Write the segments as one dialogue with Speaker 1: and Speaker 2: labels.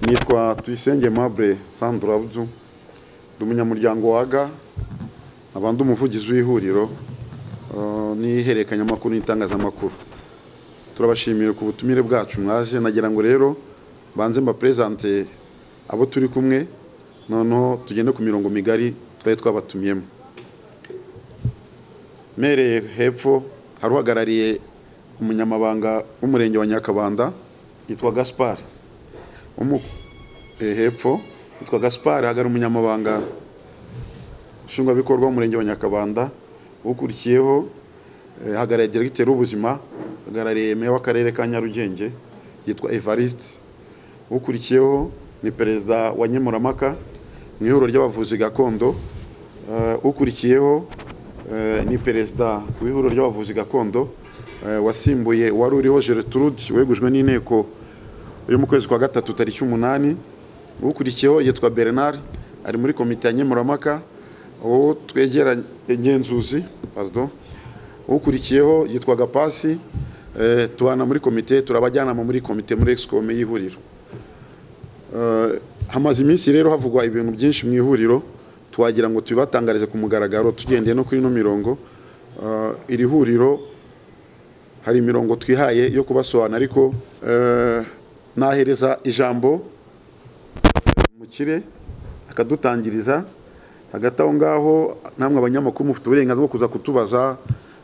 Speaker 1: Nitwa Tuyisenge Mable Sandra Abdu, umunyamuryango waga abandi umuvugizi w'ihuriro n'ihererekanya makuru n'itangazamakuru. Turabashimiye ku butumire bwacu mwaje, nagira ngo rero banze mba presente abo turi kumwe, noneho tugende ku mirongo migari twaye twabatumyemo. Mere hepfo haruhagarariye umunyamabanga w'umurenge wa Nyakabanda yitwa Gaspard. Hepfo yitwa Gaspard, hagara umunyamabanga nshingwabikorwa w'umurenge wa Nyakabanda. Ukurikiyeho hagarariye directeur w'ubuzima, hagarariye meya w'akarere ka Nyarugenge yitwa Evariste. Ukurikiyeho ni perezida wa Nkemuramaka mu ihuriro ry'abavuzi gakondo. Ukurikiyeho ni perezida w'ihuriro ry'abavuzi gakondo wasimbuye wari uriho Gertrude wegujwe n'inteko yo mu kwezi kwa gatatu tariki 8. Ukurikiyeho yitwa Bernard, ari muri komite ya Nkemuramaka uwo twegera ingenzuzi pardon. Ukurikiyeho yitwa Gapasi, tubana muri komite, turabajyana muri komite muri excom y'ihuriro. Hamaze iminsi rero havugwa ibintu byinshi mu ihuriro, twagira ngo tubibatangarize ku mugaragaro tugendeye no kuri no mirongo. Iri huriro hari mirongo twihaye yo kubasobanura, ariko nahereza ijambo mukire akadutangiriza. Hagati aho ngaho namwe abanyamakuru mufite uburenganzira bwo kuza kutubaza,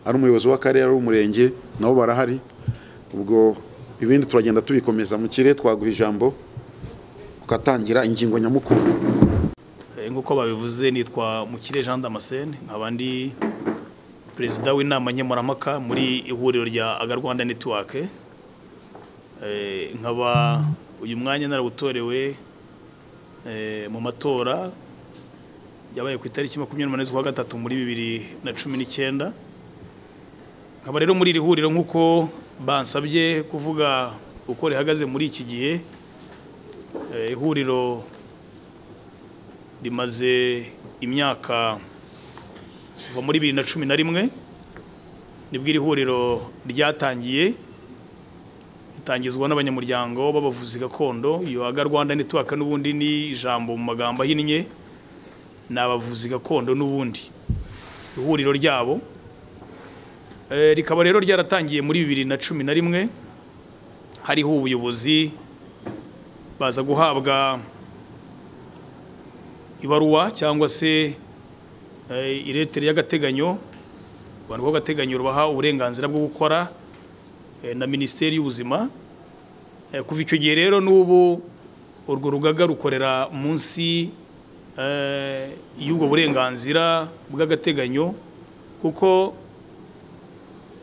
Speaker 1: ari umuyobozi w'akarere ari umurenge nabo barahari. Ubwo ibindi turagenda tubikomeza. Mukire twaguha ijambo ukatangira ingingo nyamukuru.
Speaker 2: Nguko babivuze, nitwa Mukire Jean Damascene, nkabandi perezida w'inama Nkemuramaka muri ihuriro rya Aga Rwanda Network. Nkaba uyu mwanya narabutorewe mu matora yabaye ku itariki 28 z'ukwa gatatu muri 2019. Nkaba rero muri iri huriro nk'uko bansabye kuvuga uko rihagaze muri iki gihe. Ihuriro rimaze imyaka kuva muri 2011 nibwo iri huriro ryatangiye, itangizwa n'abanyamuryango b'abavuzi gakondo. Iyo Aga Rwanda Network n'ubundi ni ijambo mu magambo ahinnye, n'abavuzi gakondo n'ubundi ihuriro ryabo. Rikaba rero ryaratangiye muri 2011, hariho ubuyobozi baza guhabwa ibaruwa cyangwa se iretere y'agateganyo, abantu b'agateganyo rubaha uburenganzira bwo gukora na Minisiteri y'Ubuzima. Kuva icyo gihe rero n'ubu urwo rugaga rukorera munsi y'ubwo burenganzira bw'agateganyo, kuko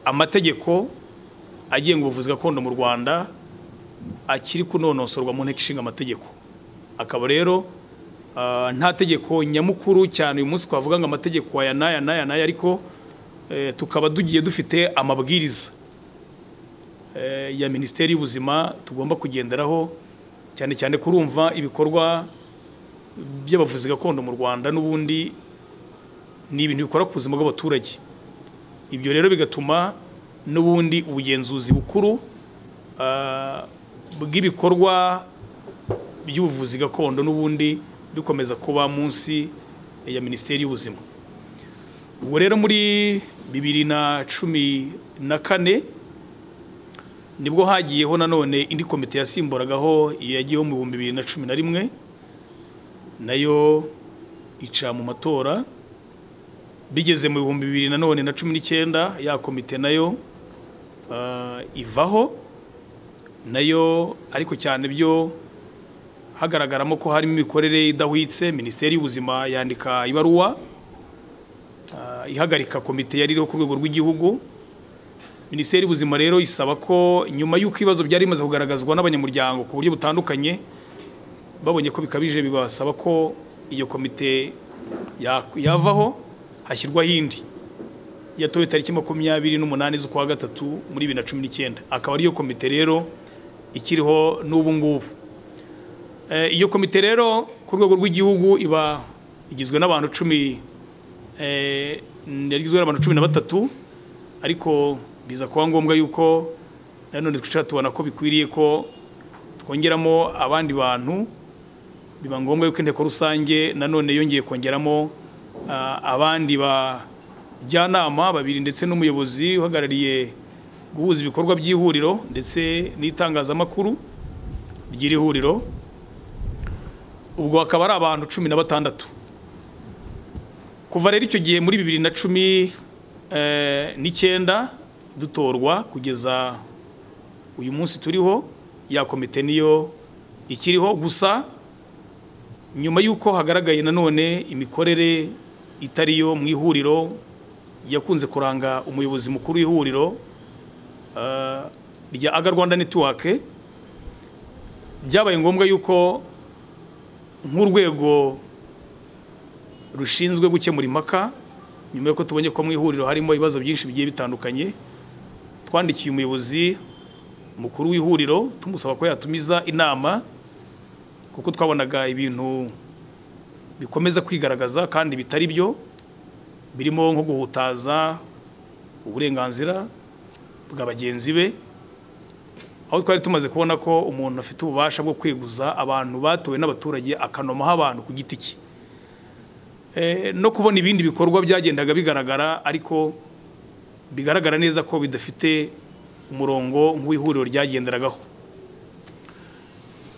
Speaker 2: amategeko agenga ubuvuzi gakondo mu Rwanda akiri kunonosorwa mu nteko ishinga amategeko. Akaba rero nta tegeko nyamukuru cyane uyu munsi twavuga ngo amategeko aya n'aya, ariko tukaba dugiye dufite amabwiriza ya Minisiteri y'Ubuzima tugomba kugenderaho, cyane cyane kurumva ibikorwa by'abavuzi gakondo mu Rwanda n'ubundi ni ibintu bikora ku buzima bw'abaturage. Ibyo rero bigatuma n'ubundi ubugenzuzi bukuru bw'ibikorwa by'ubuvuzi gakondo n'ubundi dukomeza kuba munsi ya Minisiteri y'Ubuzima. Ubwo rero muri 2014 nibwo hagiyeho nanone indi komite yasimburagaho yagiyeho mu 2011, nayo ica mu matora. Bigeze mu 2019 ya komite nayo ivaho nayo, ariko cyane byo hagaragaramo ko harimo imikorere idahwitse. Minisiteri y'Ubuzima yandika ibaruwa ihagarika komite yariho ku rwego rw'igihugu. Minisiteri y'Ubuzima rero isaba ko nyuma y'uko ibibazo byari bimaze kugaragazwa n'abanyamuryango ku buryo butandukanye, babonye ko bikabije, bibasaba ko iyo komite yavaho hashyirwaho indi. Yatowe tariki 28 z'ukwa gatatu muri 2019. Akaba ariyo komite rero ikiriho n'ubu ngubu. Iyo komite rero ku rwego rw'igihugu iba igizwe n'abantu 13, ariko biza kuba ngombwa yuko nanone twicara tubona ko bikwiriye ko kongeramo abandi bantu, biba ngombwa yuko inteko rusange nanone yongeye kongeramo abandi bajyanama babiri ndetse n'umuyobozi uhagarariye guhuza ibikorwa by'ihuriro ndetse n'itangazamakuru ry'iri huriro. Ubwo akaba ari abantu 16. Kuva rero icyo gihe muri 2019 dutorwa kugeza uyu munsi turiho, ya komite niyo ikiriho. Gusa nyuma yuko hagaragaye nanone imikorere itariyo mu ihuriro yakunze kuranga umuyobozi mukuru w'ihuriro rya Aga Rwanda Network, byabaye ngombwa yuko nk'urwego rushinzwe gukemura impaka, nyuma yuko tubonye ko mu ihuriro harimo ibibazo byinshi bigiye bitandukanye, twandikiye umuyobozi mukuru w'ihuriro tumusaba ko yatumiza inama, kuko twabonaga ibintu bikomeza kwigaragaza kandi bitari byo, birimo nko guhutaza uburenganzira bwa bagenzi be, aho twari tumaze kubona ko umuntu afite ububasha bwo kweguza abantu batowe n'abaturage akanomaho abantu ku giti cye, no kubona ibindi bikorwa byagendaga bigaragara ariko bigaragara neza ko bidafite umurongo nk'ihuriro ryagenderagaho.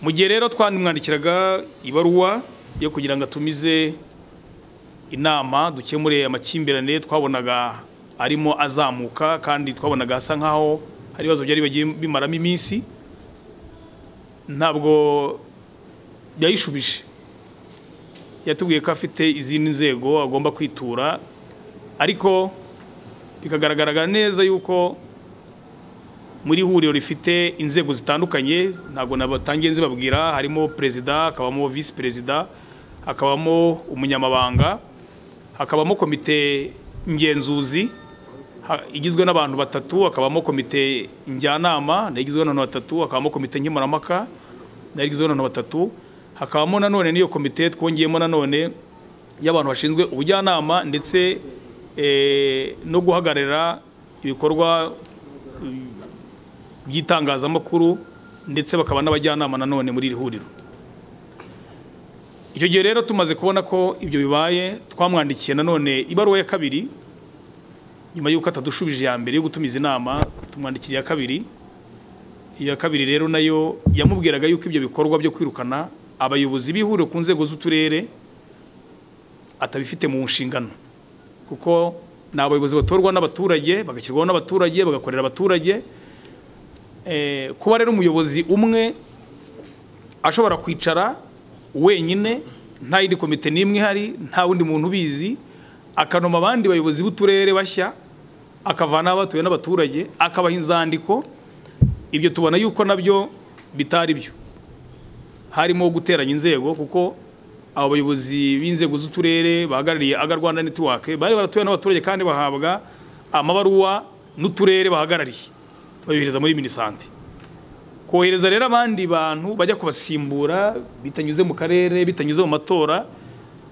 Speaker 2: Mu gihe rero twamwandikiraga ibaruwa yo kugira ngo atumize inama dukemure amakimbirane twabonaga arimo azamuka, kandi twabonaga asa nkaho hari ibibazo byari bagiye bimaramo iminsi, ntabwo yayishubije. Yatubwiye ko afite izindi nzego agomba kwitura, ariko bikagaragara neza yuko muri huriro rifite inzego zitandukanye. Ntabwo nabatangiye nzibabwira, harimo perezida, hakabamo vice perezida, hakabamo umunyamabanga, hakabamo komite ngenzuzi igizwe n'abantu 3, hakabamo komite njyanama igizwe n'abantu 3, hakabamo komite nkemurampaka igizwe n'abantu 3, hakabamo nanone niyo komite twongeyemo nanone y'abantu bashinzwe ubujyanama ndetse no guhagararira ibikorwa by'itangazamakuru, ndetse bakaba n'abajyanama nanone muri iri huriro. Icyo gihe rero tumaze kubona ko ibyo bibaye, twamwandikiye nanone ibaruwa ya kabiri, nyuma yuko atadushubije ya mbere yo gutumiza inama, tumwandikira ya kabiri. Iya kabiri rero nayo yamubwiraga yuko ibyo bikorwa byo kwirukana abayobozi b'ihuriro ku nzego z'uturere atabifite mu nshingano, kuko ni abayobozi batorwa n'abaturage, bagashyirwaho n'abaturage, bagakorera abaturage. Kuba rero umuyobozi umwe ashobora kwicara wenyine nta yindi komite n'imwe ihari, nta wundi muntu ubizi, akanoma abandi bayobozi b'uturere bashya, akavana abatuye n'abaturage, akabaha inzandiko, ibyo tubona yuko nabyo bitari byo. Harimo guteranya inzego, kuko abo bayobozi b'inzego z'uturere bahagarariye Aga Rwanda Network bari baratuye n'abaturage kandi bahabwa amabaruwa n'uturere bahagarariye, bayohereza muri minisante. Kohereza rero abandi bantu bajya kubasimbura bitanyuze mu karere, bitanyuze mu matora,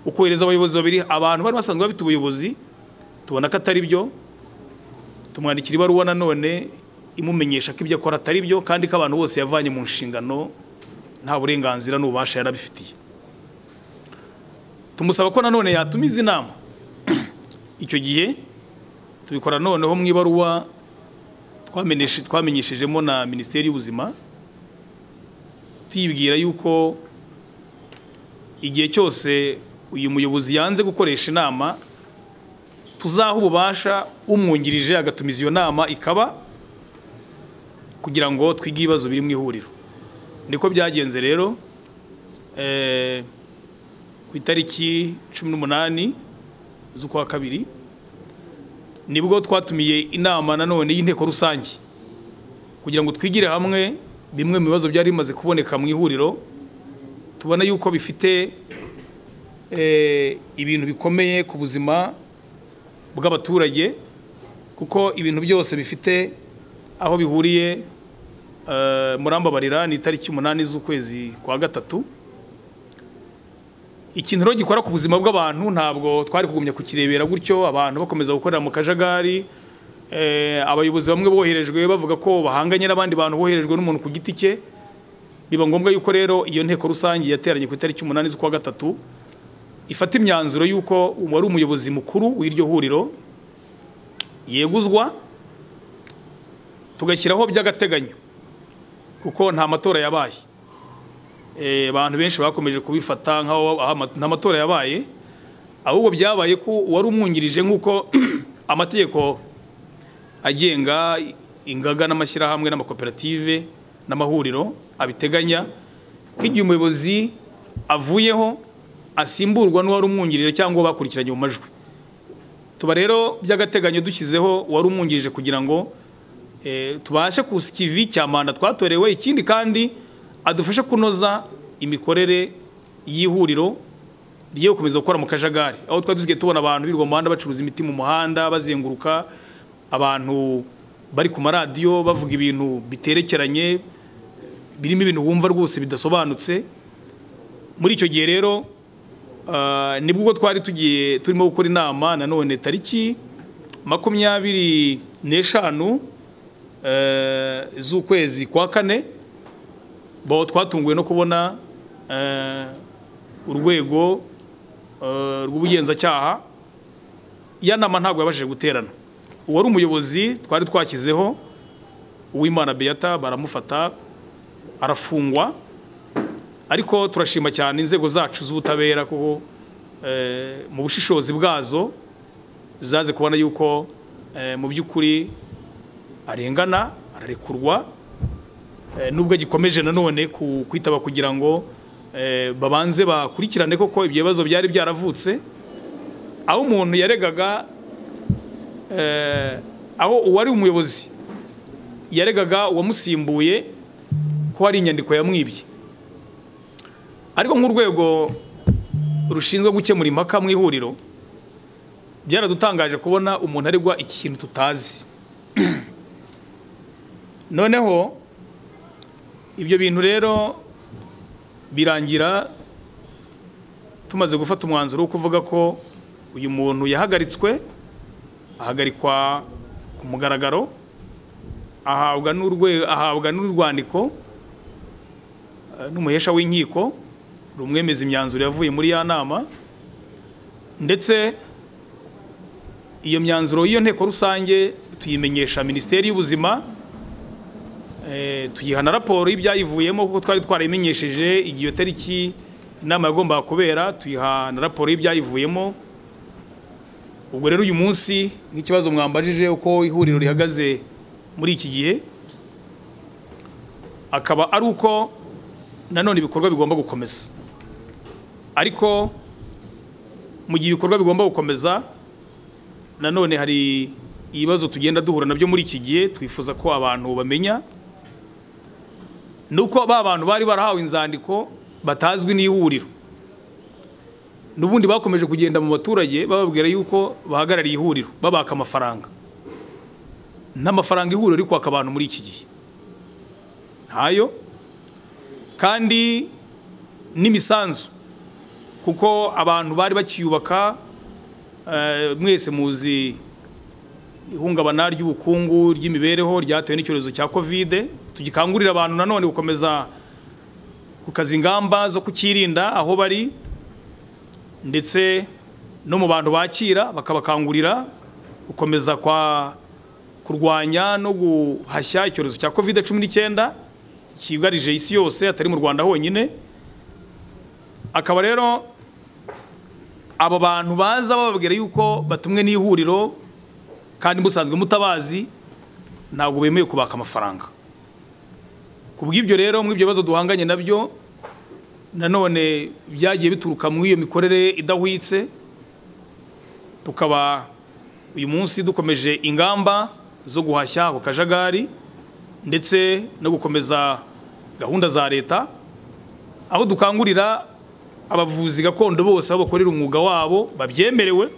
Speaker 2: ukohereza abayobozi babiri, abantu bari basanzwe bafite ubuyobozi, tubona ko atari byo. Tumwandikira ibaruwa nanone imumenyesha ko ibyo akora atari byo, kandi ko abantu bose yavanye mu nshingano nta burenganzira n'ububasha yarabifitiye. Tumusaba ko nanone yatumiza inama. Icyo gihe tubikora noneho mu ibaruwa twamenyeshejemo na Minisiteri y'Ubuzima, tuyibwira yuko igihe cyose uyu muyobozi yanze gukoresha inama, tuzaha ububasha umwungirije agatumiza iyo nama ikaba, kugira ngo twige ibibazo biri mu ihuriro. Niko byagenze rero. Ku itariki 18 z'ukwa kabiri nibwo twatumiye inama nanone y'inteko rusange, kugira ngo twigire hamwe bimwe mu bibazo byari bimaze kuboneka mu ihuriro. Tubona yuko bifite ibintu bikomeye ku buzima bw'abaturage, kuko ibintu byose bifite aho bihuriye. Murambabarira, ni itariki 8 z'ukwezi kwa gatatu. Ikintu rero gikora ku buzima bw'abantu ntabwo twari kugumya kukirebera gutyo, abantu bakomeza gukorera mu kajagari. Abayobozi bamwe boherejwe bavuga ko bahanganye n'abandi bantu boherejwe n'umuntu ku giti cye. biba ngombwa yuko rero iyo nteko rusange yateranye ku itariki 8 z'ukwa gatatu ifata imyanzuro yuko wari umuyobozi mukuru w'iryo huriro yeguzwa, tugashyiraho by'agateganyo kuko nta matora yabaye. Abantu benshi bakomeje kubifata nkaho nta matora yabaye, ahubwo byabaye ko wari umwungirije nk'uko amategeko agenga ingaga n'amashyirahamwe n'amakoperative n'amahuriro abiteganya, nk'igihe umuyobozi avuyeho asimburwa n'uwari umwungirije cyangwa bakurikiranye mu majwi. Tuba rero by'agateganyo dushyizeho wari umwungirije kugira ngo tubashe kusikivi cya manda twatorewe, ikindi kandi adufasha kunoza imikorere y'ihuriro rigiye gukomeza gukora mu kajagari, aho twari dusigaye tubona abantu birirwa mu muhanda bacuruza imiti mu muhanda, bazenguruka abantu bari ku maradiyo bavuga ibintu biterekeranye birimo ibintu wumva rwose bidasobanutse. Muri icyo gihe rero nibwo twari turimo gukora inama nanone tariki 25 z'ukwezi kwa 4, bo twatunguwe no kubona urwego rw'ubugenzacyaha ya nama ntabwo yabashije guterana. Uwari umuyobozi twari twakizeho Uwimana Beata baramufata arafungwa, ariko turashima cyane inzego zacu z'ubutabera kuko mu bushishozi bwazo zaze kubona yuko mu by'ukuri arengana, ararekurwa, nubwo gikomeje nanone kwitaba kugira ngo babanze bakurikirane koko ibyo bibazo byari byaravutse, aho umuntu yaregaga aho uwari umuyobozi yaregaga uwamusimbuye ko hari inyandiko yamwibye. Ariko nk'urwego rushinzwe gukemura impaka mu ihuriro byaradutangaje kubona umuntu aregwa ikintu tutazi. Noneho ibyo bintu rero birangira tumaze gufata umwanzuro wo kuvuga ko uyu muntu yahagaritswe, ahagarikwa ku mugaragaro, ahabwa n'urwandiko n'umuhesha w'inkiko rumwemeza imyanzuro yavuye muri ya nama, ndetse iyo myanzuro y'iyo nteko rusange tuyimenyesha Minisiteri y'Ubuzima, tuyiha na raporo y'ibyayivuyemo kuko twari twarayimenyesheje igihe iyo tariki inama yagombaga kubera, tuyiha na raporo y'ibyayivuyemo. Ubwo rero uyu munsi nk'ikibazo mwambajije uko ihuriro rihagaze muri iki gihe, akaba ari uko nanone ibikorwa bigomba gukomeza. Ariko mu gihe ibikorwa bigomba gukomeza, nanone hari ibibazo tugenda duhura nabyo muri iki gihe twifuza ko abantu bamenya, nuko abantu bari barahawe inzandiko batazwi n'ihuriro, n'ubundi bakomeje kugenda mu baturage bababwira yuko bahagarariye ihuriro, babaka amafaranga. N'amafaranga ihuriro riko akabantu muri iki gihe ntayo, kandi n'imisanzu, kuko abantu bari bakiyubaka. Mwese muzi ihungabana ry'ubukungu ry'imibereho ryatewe n'icyorezo cya Covid. Tugikangurira abantu nanone gukomeza kukaza ingamba zo kukirinda aho bari, ndetse no mu bantu bakira bakabakangurira gukomeza kurwanya no guhashya icyorezo cya Covid-19 kigarije isi yose, atari mu Rwanda honyine. Akaba rero abo bantu baza bababwira yuko batumwe n'ihuriro kandi musanzwe mutabazi, ntabwo bemeye kubaka amafaranga. Kubw'ibyo rero mu ibyo bibazo duhanganye nabyo, nanone byagiye bituruka mu iyo mikorere idahwitse, tukaba uyu munsi dukomeje ingamba zo guhashya ako kajagari ndetse no gukomeza gahunda za leta, aho dukangurira abavuzi gakondo bose aho bakorera umwuga wabo babyemerewe,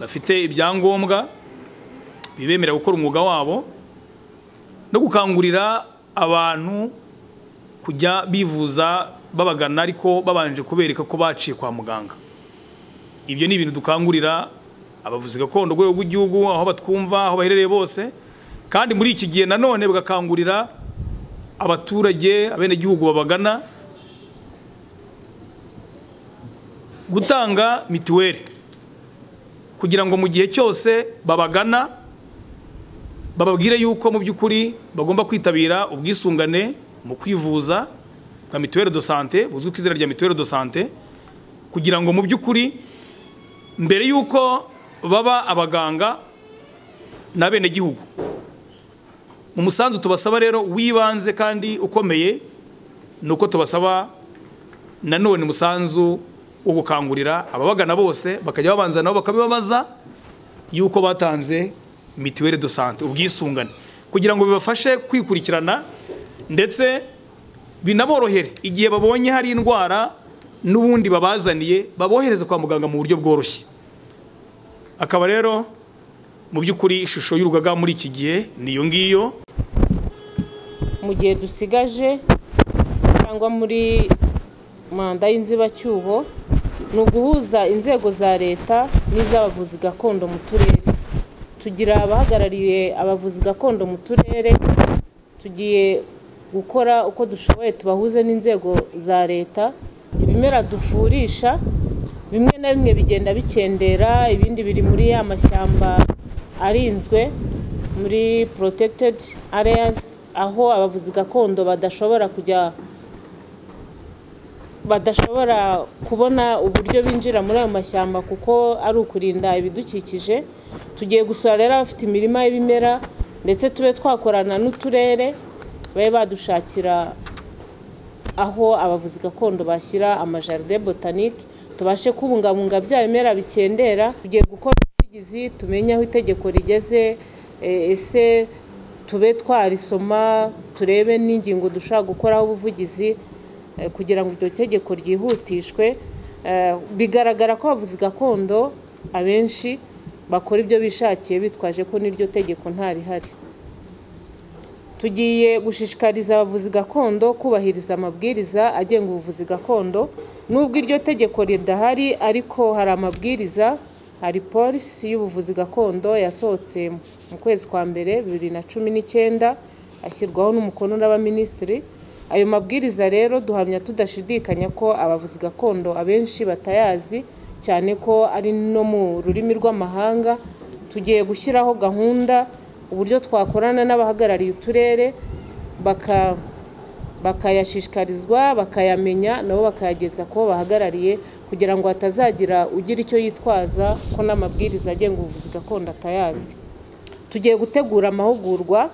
Speaker 2: bafite ibyangombwa bibemerera gukora umwuga wabo, no gukangurira abantu kujya bivuza babagana ariko babanje kubereka ko baciye kwa muganga. Ibyo ni ibintu dukangurira abavuzi gakondo rwego rw'igihugu aho batwumva, aho baherereye bose, kandi muri iki gihe nanone bagakangurira abaturage abenegihugu babagana gutanga mituweli kugira ngo mu gihe cyose babagana bababwire yuko mu by'ukuri bagomba kwitabira ubwisungane mu kwivuza bwa mituweli de santé buzwi ku izina rya mituweli de santé kugira ngo mu by'ukuri mbere yuko baba abaganga n'abenegihugu mu musanzu tubasaba rero wibanze kandi ukomeye nuko tubasaba nanone musanzu wo gukangurira ababagana bose bakajya babanza nabo bakabibabaza yuko batanze mituweli de santé ubwisungane kugira ngo bibafashe kwikurikirana ndetse binaborohere igihe babonye hari indwara n'ubundi babazaniye babohereza kwa muganga mu buryo bworoshye. Akaba rero mu by'ukuri ishusho y'urugaga muri iki gihe niyo ngiyo.
Speaker 3: Mu gihe dusigaje cyangwa muri manda y'inzibacyuho ni uguhuza inzego za leta n'iz'abavuzi gakondo mu turere. Tugira abahagarariye abavuzi gakondo mu turere, tugiye gukora uko dushoboye tubahuze n'inzego za leta. Ibimera dufurisha bimwe na bimwe bigenda bikendera, ibindi biri muri ya mashyamba arinzwe muri protected areas, aho abavuzi gakondo badashobora kubona uburyo binjira muri ayo mashyamba kuko ari ukurinda ibidukikije. Tugiye gusura rero abafite imirima y'ibimera ndetse tube twakorana n'uturere babe badushakira aho abavuzi gakondo bashyira amajardin botanique, tubashe kubungabunga bya bimera bikendera. Tugiye gukora ubuvugizi tumenye aho itegeko rigeze, ese tube twarisoma turebe n'ingingo dushaka gukoraho ubuvugizi kugira ngo iryo tegeko ryihutishwe. Bigaragara ko abavuzi gakondo abenshi bakora ibyo bishakiye bitwaje ko n'iryo tegeko ntarihari. Tugiye gushishikariza abavuzi gakondo kubahiriza amabwiriza agenga ubuvuzi gakondo. Nubwo iryo tegeko ridahari ariko hari amabwiriza, hari polisi y'ubuvuzi gakondo yasohotse mu kwezi kwa mbere 2019 ashyirwaho n'umukono n'abaminisitiri. Ayo mabwiriza rero duhamya tudashidikanya ko abavuzi gakondo abenshi batayazi, cyane ko ari no mu rurimi rw'amahanga. Tugiye gushyiraho gahunda uburyo twakorana n'abahagarariye uturere bakayashishikarizwa bakayamenya nabo bakayageza ko bahagarariye kugira ngo hatazagira ugira icyo yitwaza ko n'amabwiriza agenga ubuvuzi gakondo atayazi. Tugiye gutegura amahugurwa,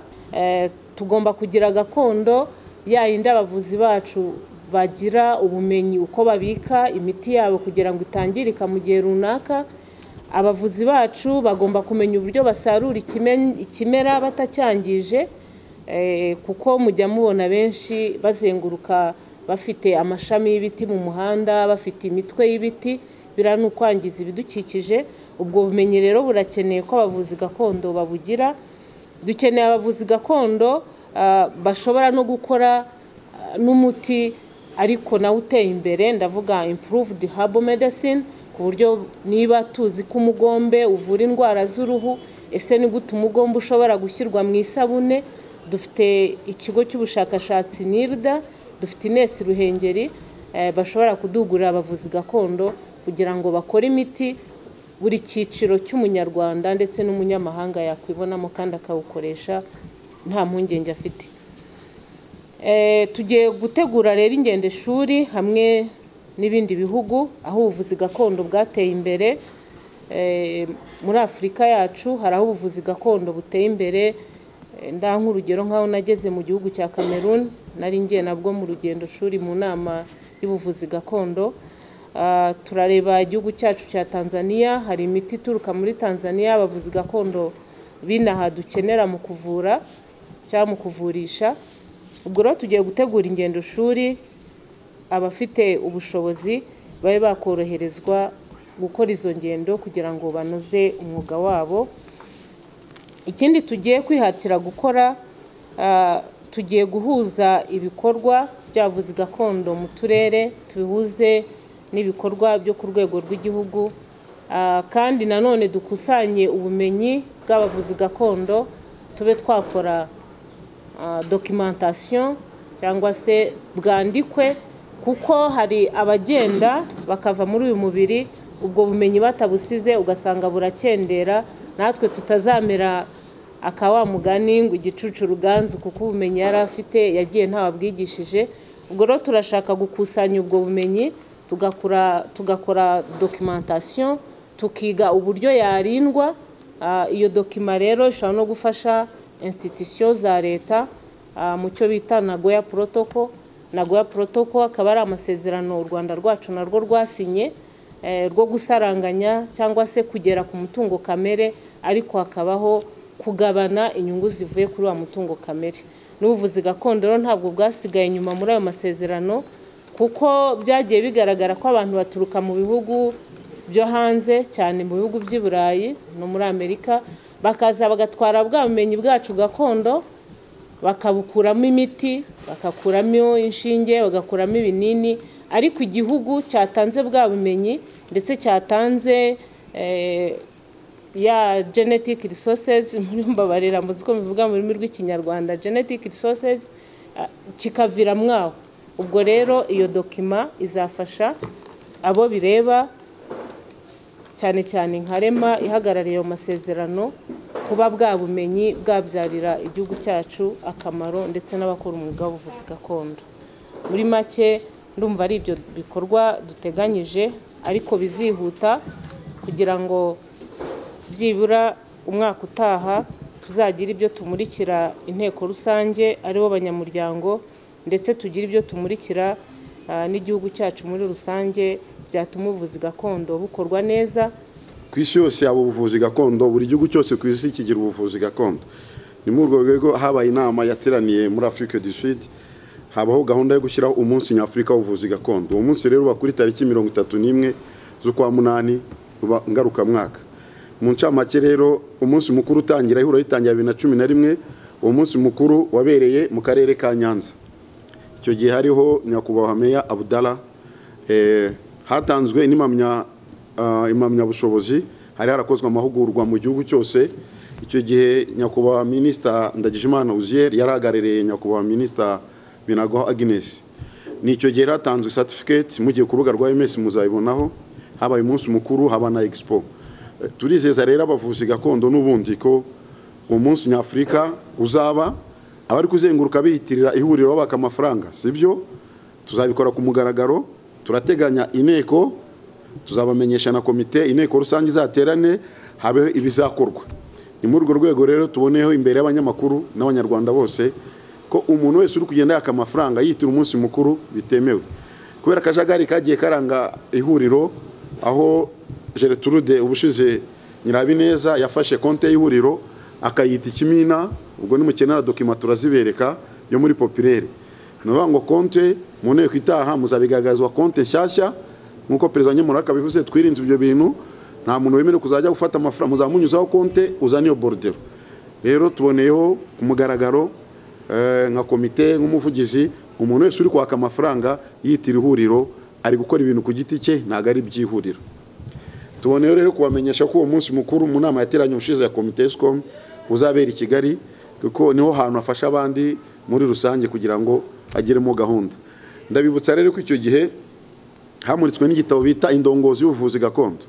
Speaker 3: tugomba kugira gakondo yayindi abavuzi bacu bagira ubumenyi uko babika imiti yabo kugira ngo itangirika mu gihe runaka. Abavuzi bacu bagomba kumenya uburyo basarura ikimera batacyangije, kuko mujya mubona benshi bazenguruka bafite amashami y'ibiti mu muhanda, bafite imitwe y'ibiti, bira n'ukwangiza ibidukikije. Ubwo bumenyi rero burakeneye ko abavuzi gakondo babugira. Dukeneye abavuzi gakondo bashobora no gukora n'umuti ariko nawe uteye imbere, ndavuga improved herbal medicine, ku buryo niba tuzi ko umugombe uvura indwara z'uruhu, ese ni gute umugombe ushobora gushyirwa mu isabune? Dufite ikigo cy'ubushakashatsi NIRDA, dufite Ines Ruhengeri bashobora kudugurira abavuzi gakondo kugira ngo bakore imiti buri cyiciro cy'umunyarwanda ndetse n'umunyamahanga yakwibonamo kandi akawukoresha nta mpungenge afite. Tugiye gutegura rero ingendeshuri hamwe n'ibindi bihugu aho ubuvuzi gakondo bwateye imbere. Muri Afurika yacu hari aho ubuvuzi gakondo buteye imbere, nk'urugero nk'aho nageze mu gihugu cya Cameroon, nari ngiye nabwo mu rugendo shuri mu nama y'ubuvuzi gakondo. Turareba igihugu cyacu cya Tanzania, hari imiti ituruka muri Tanzania abavuzi gakondo binaha dukenera mu kuvura cyangwa mu kuvurisha. Ubwo rero tugiye gutegura ingendo shuri abafite ubushobozi babe bakoroherezwa gukora izo ngendo kugira ngo banoze umwuga wabo. Ikindi tugiye kwihatira gukora, tugiye guhuza ibikorwa by'abavuzi gakondo mu turere, tubihuze n'ibikorwa byo ku rwego rw'igihugu, kandi nanone dukusanye ubumenyi bw'abavuzi gakondo, tube twakora documentation cyangwa se bwandikwe, kuko hari abagenda bakava muri uyu mubiri ubwo bumenyi batabusize ugasanga burakendera, natwe tutazamera akawa mugani ngo igicucu ruganzu, kuko ubumenyi yari afite yagiye ntababwigishije. Ubwo rero turashaka gukusanya ubwo bumenyi, tugakora documentation, tukiga uburyo yarindwa. Iyo dokima rero ishobora no gufasha institution za leta mu cyo bita Nagoya Protocol. Nagoya Protocol akaba ari amasezerano u Rwanda rwacu narwo rwasinye rwo gusaranganya cyangwa se kugera ku mutungo kamere, ariko hakabaho kugabana inyungu zivuye kuri wa mutungo kamere. N'ubuvuzi gakondo rero ntabwo bwasigaye nyuma muri ayo masezerano, kuko byagiye bigaragara ko abantu baturuka mu bihugu byo hanze, cyane mu bihugu by'i Burayi no muri Amerika, bakaza bagatwara bwa bumenyi bwacu gakondo, bakabukuramo imiti, bakakuramo inshinge, bagakuramo ibinini, ariko igihugu cyatanze bwa bumenyi ndetse cyatanze ya genetic resources, muri mbabarira muzi ko bivuga mu rurimi rw'ikinyarwanda genetic resources, kikavira mwaho. Ubwo rero iyo dokima izafasha abo bireba, cyane cyane nka REMA ihagarariye ayo masezerano, kuba bwa bumenyi bwabyarira igihugu cyacu akamaro ndetse n'abakora umwuga w'ubuvuzi gakondo. Muri make ndumva ari ibyo bikorwa duteganyije, ariko bizihuta kugira ngo byibura umwaka utaha tuzagira ibyo tumurikira inteko rusange aribo banyamuryango, ndetse tugira ibyo tumurikira n'igihugu cyacu muri rusange, byatuma ubuvuzi gakondo bukorwa neza.
Speaker 1: Ku isi yose yaba ubuvuzi gakondo, buri gihugu cyose ku isi kigira ubuvuzi gakondo. Ni muri urwo rwego habaye inama yateraniye muri Afrique du Sud, habaho gahunda yo gushyiraho umunsi nyafurika w'ubuvuzi gakondo. Uwo munsi rero bakuri tariki 31 z'ukwa munani ngarukamwaka. Mu ncamake rero umunsi mukuru utangira ihura ritangira 2011, uwo munsi mukuru wabereye mu karere ka Nyanza. Icyo gihe hariho nyakubahwa Meya Abdallah, hatanzwe impamya bushobozi, hari harakozwe amahugurwa mu gihugu cyose. Icyo gihe nyakubahwa Minister Ndagijimana Uziel yarahagarariye nyakubahwa Minister Binagwaho Agnes. Ni icyo gihe hatanzwe certificate, mugiye ku rubuga rwa MS muzayibonaho, habaye umunsi mukuru, haba na expo. Turizeza rero abavuzi gakondo n'ubundi ko umunsi nyafurika uzaba, abari kuzenguruka bihitirira ihuriro babaka amafaranga, sibyo? Tuzabikora ku mugaragaro, turateganya inteko, tuzabamenyesha na komite, inteko rusange izaterane, habeho ibizakorwa. Ni muri urwo rwego rero tuboneyeho imbere y'abanyamakuru n'abanyarwanda bose ko umuntu wese uri kugenda yaka amafaranga yitira umunsi mukuru bitemewe, kubera akajagari kagiye karanga ihuriro, aho Gertrude ubushize Nyirabineza yafashe konte y'ihuriro akayita ikimina. Ubwo ni mukenera dokima turazibereka yo muri populaire. Nuvuga ngo konte mu nteko itaha muzabigaragazwa konte nshyashya, nkuko perezida Nyamuraka bivuze, twirinze ibyo bintu. Nta muntu wemerewe kuzajya gufata amafaranga muzamunyuzaho konte uzana iyo bordero. Rero tuboneyeho ku mugaragaro nka komite nk'umuvugizi, umuntu wese uri kwaka amafaranga yitira ihuriro ari gukora ibintu ku giti cye, ntago ari byihuriro. Tuboneyeho rero kubamenyesha ko uwo munsi mukuru mu nama yateranye ushize ya komite SCOM uzabera i Kigali, kuko niho hantu afasha abandi muri rusange kugira ngo agiremo gahunda. Ndabibutsa rero ko icyo gihe hamuritswe n'igitabo bita Indongozi y'ubuvuzi gakondo.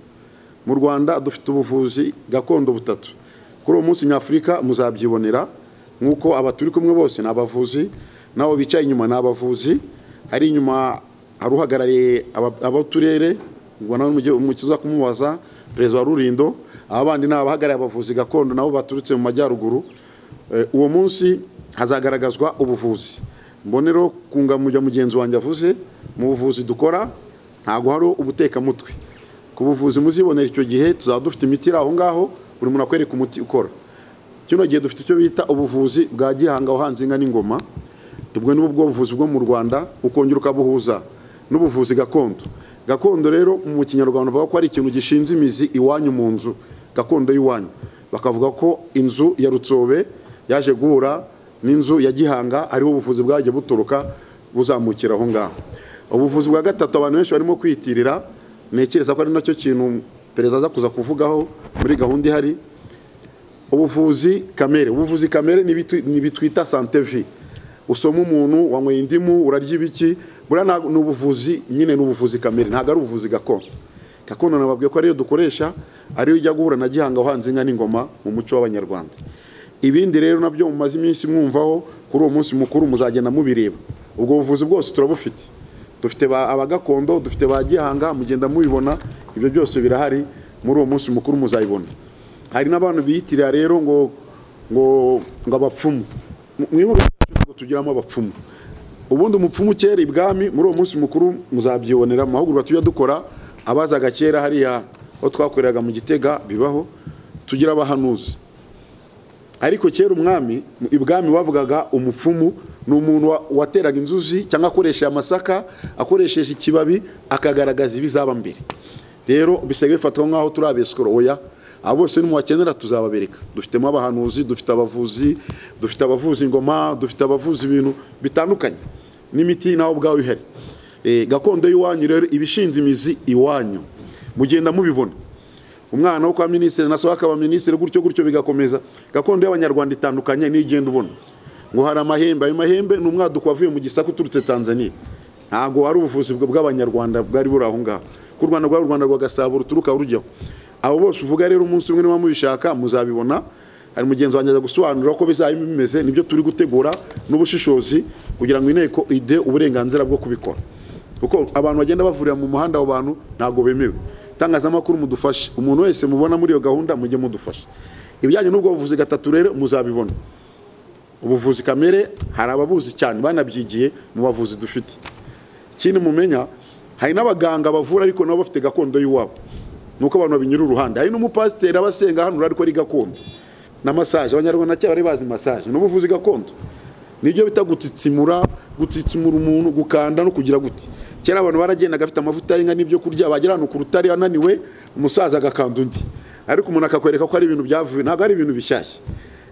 Speaker 1: Mu Rwanda dufite ubuvuzi gakondo butatu. Kuri uwo munsi nyafurika muzabyibonera, nkuko abaturi kumwe bose n'abavuzi, naho bicaye inyuma n'abavuzi, hari inyuma haruhagarariye abaturere, ngo nawe umukiza kumubaza perezida wa Rurindo, abandi n'abahagarariye abavuzi gakondo nabo baturutse mu majyaruguru. Uwo munsi hazagaragazwa ubuvuzi mbonero kungamujya mugenzi wanjye avuze. Mu buvuzi dukora ntago hari ubuteka mutwe. Ku buvuzi muzibonera icyo gihe tuzaba dufite imiti aho ngaho, buri muntu akwereka umuti ukora. Kino gihe dufite icyo bita ubuvuzi bwa gihanga uhanze inka n'ingoma. Ubwo ni bwo buvuzi bwo mu Rwanda, ukongera ukabuhuza n'ubuvuzi gakondo. Gakondo rero mu Kinyarwanda bavuga ko ari ikintu gishinze imizi iwanyu mu nzu gakondo y'iwanyu. Bakavuga ko inzu ya Rutsobe yaje guhura n'inzu ya Gihanga, ariho ubuvuzi bwaje buturuka buzamukira aho ngaho. Ubuvuzi bwa gatatu abantu benshi barimo kwitirira, nekereza ko ari nacyo kintu perezida aza kuza kuvugaho muri gahunda ihari, ubuvuzi kamere. Ubuvuzi kamere ni bitwita santé vie. usoma umuntu wanyweye indimu urarya ibiki buriya ni ubuvuzi nyine, ni ubuvuzi kamere, ntabwo ari ubuvuzi gakondo. Gakondo nababwiye ko ariyo dukoresha, ariyo ijya guhura na gihanga uhanze inka n'ingoma mu muco w'Abanyarwanda. Ibindi rero nabyo mumaze iminsi mwumvaho kuri uwo munsi mukuru muzagenda mubireba. Ubwo buvuzi bwose turabufite, dufite abagakondo, dufite ba gihanga, mugenda mubibona, ibyo byose birahari muri uwo munsi mukuru muzayibona. Hari n'abantu biyitirira rero ngo abapfumu, mwibura tugiramo abapfumu. Ubundi umupfumu kera ibwami muri uwo munsi mukuru muzabyibonera mu mahugurwa tujya dukora, abazaga kera hariya aho twakoreraga mu Gitega bibaho, tugira abahanuzi. Ariko kera umwami ibwami bavugaga umupfumu ni umuntu wateraga inzuzi cyangwa akoresheje amasaka, akoresheje ikibabi, akagaragaza ibizaba mbere. Rero bisigaye bifatwa nk'aho turi abesikoro. Oya, abo bose nimubakenera tuzababereka. Dufitemo abahanuzi, dufite abavuzi, dufite abavuza ingoma, dufite abavuza ibintu bitandukanye n'imiti naho ubwawe ihari. Gakondo y'iwanyu rero ibishinze imizi iwanyu mugenda mubibona. Umwana wo kwa minisitiri na so akaba minisitiri, gutyo bigakomeza. Gakondo y'Abanyarwanda itandukanye n'igenda ubona ngo hari amahembe. Ayo mahembe ni umwaduko wavuye mu Gisaka uturutse Tanzania, ntago ari ubuvuzi bw'Abanyarwanda bwari buri aho ngaho. Ku Rwanda rwa Gasabo ruturuka urujyaho. Abo bose uvuga rero umunsi umwe niba mubishaka muzabibona. Hari mugenzi wanjye gusobanura ko bizaba bimeze, nibyo turi gutegura n'ubushishozi kugira ngo inteko ide uburenganzira bwo kubikora, kuko abantu bagenda bavurira mu muhanda abo bantu ntago bemewe. Tangazamakuru mudufashe, umuntu wese mubona muri iyo gahunda mujye mudufasha. Ibijyanye n'ubwo buvuzi gatatu rero muzabibona. Ubuvuzi kamere hari ababuzi cyane banabyigiye mu bavuzi dufite. Ikindi mumenya, hari n'abaganga bavura ariko nabo bafite gakondo y'uwabo, nuko abantu babinyura uruhande. Hari n'umupasiteri abasenga hano ariko ari gakondo. Na massage, Abanyarwanda cyari bazi massage n'ubuvuzi gakondo. Nibyo bita gutitsimura umuntu, gukanda no kugira guti. Kera abantu baragenda gafite amavuta y'inka n'ibyo kurya, bagera no ku rutare ananiwe, umusaza agakanda undi. Ariko umuntu akakwereka ko ari ibintu byavuye, ntabwo ari ibintu bishyashya.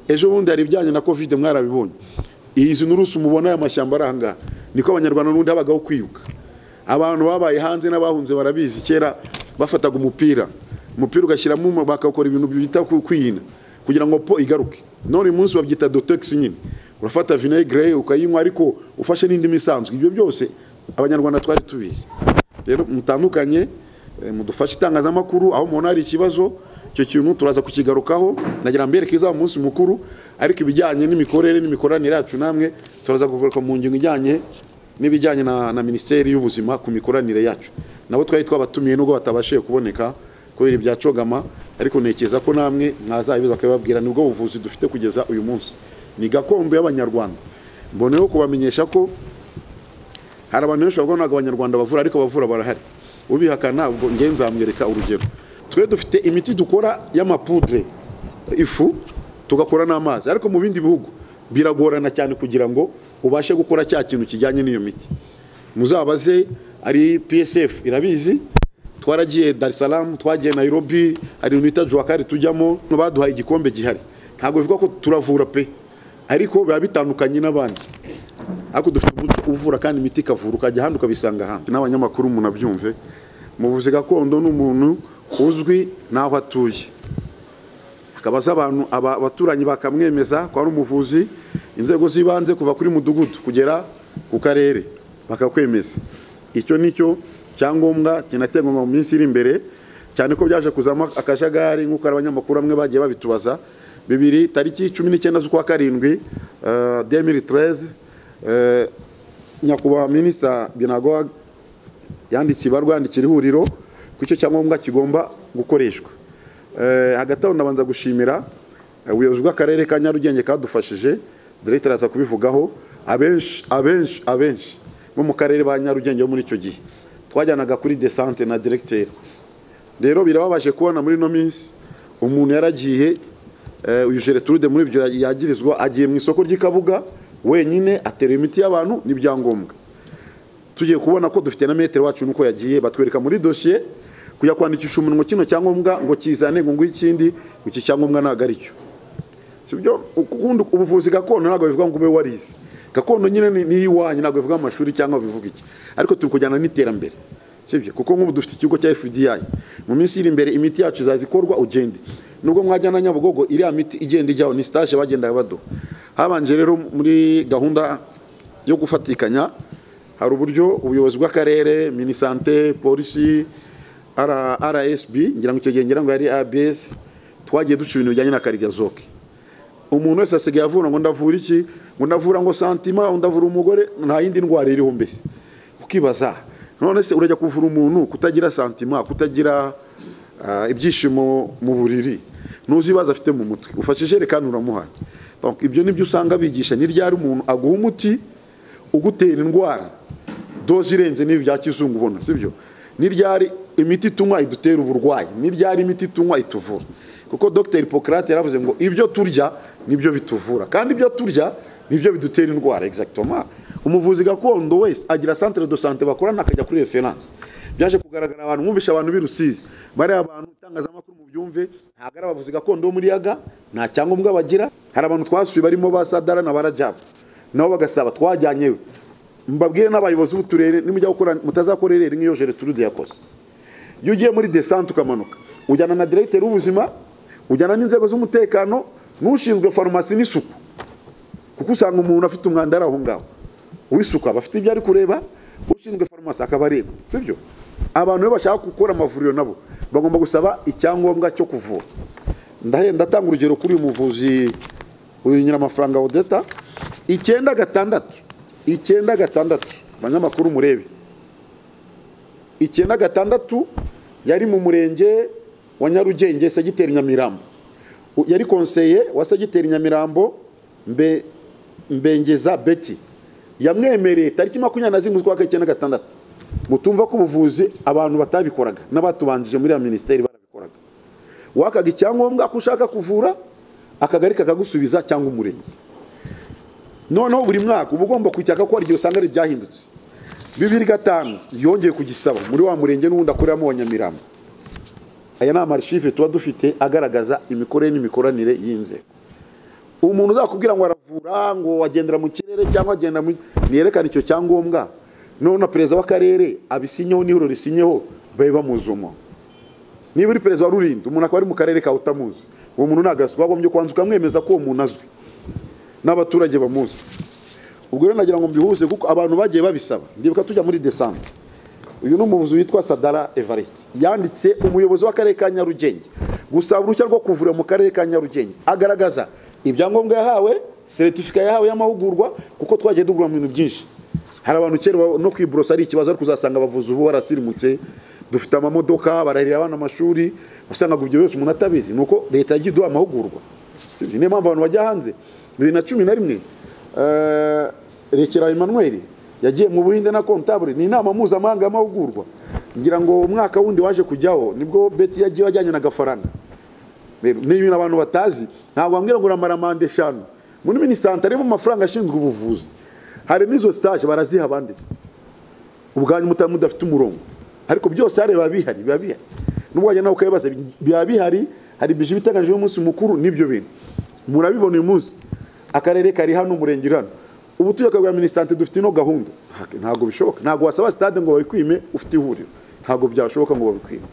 Speaker 1: Ejo bundi hari ibijyanye na Covid mwarabibonye. Izi nurusu mubona y'amashyamba aranga, niko Abanyarwanda n'undi habagaho kwiyuka. Abantu babaye hanze n'abahunze barabizi, kera bafataga umupira ugashyiramo bakakora ibintu bita kwiyina kugira ngo po igaruke. None umunsi babyita detox nyine, urafata vinegre ukayinywa ariko ufashe n'indi misanzwe. Ibyo byose Abanyarwanda twari tubizi. Rero mutandukanye, mudufashe itangazamakuru aho umuntu hari ikibazo, icyo kintu turaza kukigarukaho. Nagira mbereke izaba umunsi mukuru, ariko ibijyanye n'imikoranire yacu namwe turaza kugaruka mu ngingo ijyanye n'ibijyanye na Minisiteri y'Ubuzima ku mikoranire yacu. Nabo twari twabatumiye nubwo batabashije kuboneka kubera ibya Cogama, ariko nekeza ko namwe mwazabiza bakababwira nibwo buvuzi dufite kugeza uyu munsi. Ni gakondo y'Abanyarwanda. Mboneyeho kubamenyesha ko hari abantu benshi bavuga ngo Abanyarwanda bavura, ariko bavura barahari. Ubihakana ubwo ngenzamwereka urugero. Twe dufite imiti dukora y'amapudre, ifu tugakora n'amazi, ariko mu bindi bihugu biragorana cyane kugira ngo ubashe gukora cya kintu kijyanye n'iyo miti. Muzabaze ari PSF irabizi, twaragiye Dar es Salaam, twagiye Nairobi, ari unita Juakari tujyamo, baduhaye igikombe gihari. Ntabwo bivuga ko turavura pe, ariko biba bitandukanye n'abandi. Ariko dufite umuco uvura kandi imiti ikavura, ukajya handi ukabisanga handi. N'abanyamakuru umuntu abyumve, muvuzi gakondo n'umuntu uzwi naho atuye, akabaza abantu abaturanyi bakamwemeza ko ari umuvuzi. Inzego z'ibanze kuva kuri mudugudu kugera ku karere bakakwemeza. Icyo nicyo cyangombwa kinateganywa mu minsi iri imbere, cyane ko byaje kuzamo akajagari nk'uko abanyamakuru amwe bagiye babitubaza. Tariki 19 z'ukwa karindwi 2013 nyakubahwa Minisita Binago yanditse ibarwa, yandikira ihuriro ko icyo cyangombwa kigomba gukoreshwa. Hagati aho ndabanza gushimira ubuyobozi bw'akarere ka Nyarugenge kadufashije. Directeur aza kubivugaho. Abenshi bo mu karere ba Nyarugenge muri icyo gihe twajyanaga kuri descente na directeur. Rero birababaje kubona muri no minsi umuntu yaragiye uyu Gertrude muri ibyo yagirizwa, agiye mu isoko ry'Ikabuga wenyine ateruye imiti y'abantu n'ibyangombwa. Tugiye kubona ko dufite na metere wacu nuko yagiye batwereka muri dossier kujya kwandikisha umuntu kino cyangombwa ngo kizane ngo ikindi iki cyangombwa ntago ari cyo. Sibyo ukundi ubuvuzi gakondo ntago bivuga ngo ube warize. Gakondo nyine ni iwanyu, ntago bivuga amashuri cyangwa bivuga iki, ariko turi kujyana n'iterambere. Sibyo kuko nk'ubu dufite ikigo cya FDI, mu minsi iri imbere imiti yacu izazikorwa ugende. Nubwo mwajyana Nyabugogo iriya miti igenda ijyaho ni stage bagendaga bado. Habanje rero muri gahunda yo gufatikanya hari uburyo ubuyobozi bw'akarere minisante polisi RSB ngira ngo icyo gihe ngira ngo yari ABS twagiye duca ibintu bijyanye na karigazoke umuntu wese asigaye avura ngo ndavura iki ngo ndavura ngo santima ndavura umugore nta yindi ndwara iriho mbese ukibaza none se urajya kuvura umuntu kutagira santima kutagira ibyishimo mu buriri nuzibaza afite mu mutwe ufashe jerekani uramuhaye donc ibyo nibyo usanga bigisha ni ryari umuntu aguha umuti ugutera indwara dozi irenze n'ibi bya kizungu ubona sibyo ni ryari imiti tunywa idutera uburwayi ni ryari imiti tunywa ituvura kuko Dr Hippocrate yaravuze ngo ibyo turya nibyo bituvura kandi ibyo turya nibyo bidutera indwara exactement umuvuzi gakondo wese agira centre de santé bakorana akajya kuri reference byaje kugaragara abantu mwumvisha abantu birusizi bari abantu itangazamakuru mu byumve ntago ari abavuzi gakondo muri yaga nta cyangombwa bagira hari abantu twasuye barimo basadara na barajab nabo bagasaba twajyanyewe mbabwire n'abayobozi b'uturere nimujya gukora mutazakorerera nk'iyo Gertrude yakoze iyo ugiye muri descente ukamanuka ujyana na directeur w'ubuzima ujyana n'inzego z'umutekano n'ushinzwe farumasi n'isuku kuko usanga umuntu afite umwanda ari aho ngaho uw'isuku aba afite ibyo ari kureba ushinzwe farumasi akaba areba sibyo abantu bashaka gukora amavuriro nabo bagomba gusaba icyangombwa cyo kuvura ndatanga urugero kuri uyu muvuzi uyu nyiramafaranga Odeta 9/6 banyamakuru murebe 9/6 yari mu murenge wa Nyarugenge Segiteri Nyamirambo yari konseye wa Segiteri Nyamirambo Mbengeza Betty yamwemereye tariki 27 z'ukwa 9/6 mutumva ko ubuvuzi abantu batabikoraga n'abatubanjije muri ya ministeri barabikoraga wakaga icyangombwa ko ushaka kuvura akagari kakagusubiza cyangwa umurenge noneho buri mwaka uba ugomba kwicyaka ko aryo usanga ari byahindutse 2005 yongeye kugisaba muri wa murenge n'ubundi akoreramo wa Nyamirambo aya ni amarchive tuba dufite agaragaza imikorere n'imikoranire y'inzego umuntu uzakubwira ngo aravura ngo wagendera mu kirere cyangwa agenda niyerekana icyo cyangombwa none perezida w'akarere abisinyeho n'ihuro risinyeho babe bamuzuma niba uri perezida wa Rulindo umuntu akaba ari mu karere ka utamuzi uwo muntu nagaswa agombye kwanzuka mwemeza ko uwo muntu azwi n'abaturage bamuzi ubwo rero nagira ngo mbihuse kuko abantu bagiye babisaba ndibuka tujya muri descente uyu ni umuvuzi witwa Sadara Evariste yanditse umuyobozi w'akarere ka Nyarugenge gusaba uruhushya rwo kuvura mu karere ka Nyarugenge agaragaza ibyangombwa yahawe certificate yahawe y'amahugurwa kuko twagiye dugura mu bintu byinshi hari abantu kera no kwibrosa ari ikibazo ariko uzasanga abavuzi ubu barasirimutse dufite amamodoka bararira abana amashuri usanga ibyo byose umuntu atabizi nuko leta yagiye duha amahugurwa niyo mpamvu abantu bajya hanze 2011 Rekera Emmanuel yagiye mu Buhinde na comptable ni inama mpuzamahanga y'amahugurwa ngira ngo umwaka wundi waje kujyaho nibwo Betty yagiye wajyanye na gafaranga n'ibintu abantu batazi ntabwo ambwira ngo uramara mande 5 muri minisante arimo amafaranga ashinzwe ubuvuzi hari n'izo stage baraziha abandi ubwanyu mudafite umurongo ariko byose areba bihari nubwo wajya nawe ukabibaza bihari hari bije bitanganje umunsi mukuru nibyo bintu murabibona uyu munsi akarere kari hano umurenge hano ubu tuye kwa minisante dufite no gahunda ntago bishoboka ntago wasaba stade ngo babikwime ufite ihuriro ntago byashoboka ngo babikwime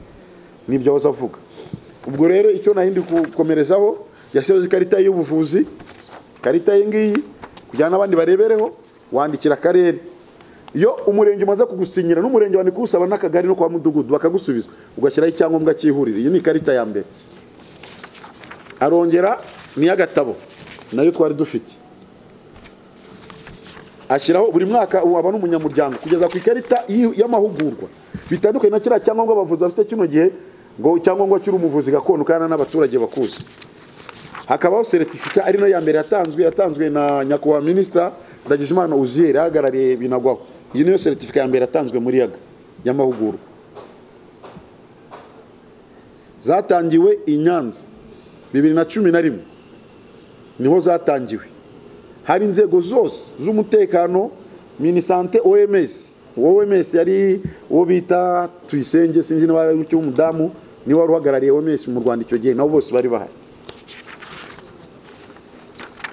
Speaker 1: nibyo wazavuga ubwo rero icyo nahindi gukomerezaho yashoze ikarita y'ubuvuzi karita y'ingiyi kujyana abandi barebereho wandikira akarere iyo umurenge umaze kugusinyira n'umurenge wandi kusaba n'akagari no kwa mudugudu bakagusubiza ugashyiraho icyangombwa cy'ihuriro iyi ni ikarita ya mbere arongera ni y'agatabo nayo twari dufite ashyiraho buri mwaka aba n'umunyamuryango kugeza ku ikarita y'amahugurwa bitandukanye na kiriya cyangombwa abavuzi bafite kino gihe ngo icyangombwa cy'uri umuvuzi gakondo kandi n'abaturage bakuzi hakabaho certificate ari no ya mbere yatanzwe na nyakubahwa minister Ndagijimana Uziere ahagarariye Binagwaho iyi niyo certificate ya mbere yatanzwe muri yaga y'amahugurwa zatangiwe i Nyanza 2011 niho zatangiwe hari inzego zose z'umutekano minisante OMS yari uwo bita Tuyisenge sinzi n'abari cy'umudamu ni wari uhagarariye OMS mu Rwanda icyo gihe nabo bose bari bahari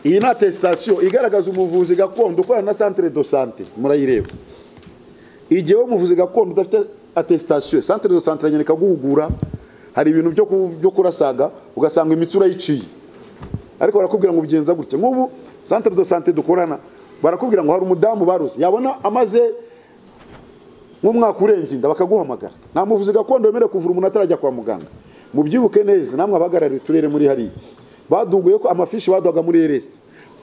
Speaker 1: iyi na attestation igaragaza umuvuzi gakondo ukora na centre de santé murayireba igihe umuvuzi gakondo udafite attestation centre de santé nyene kaguhugura hari ibintu byo kurasaga ugasanga imitsura yiciye ariko barakubwira ngo bigenza gutya nk'ubu centre de santé dukorana barakubwira ngo hari umudamu baruzi, yabona amaze nk'umwaka urenze inda bakaguhamagara, nta muvuzi gakondo wemerewe kuvura umuntu atarajya kwa muganga. Mubyibuke neza namwe abahagarariye uturere muri hariya, baduguye ko amafishi baduhaga muri RST,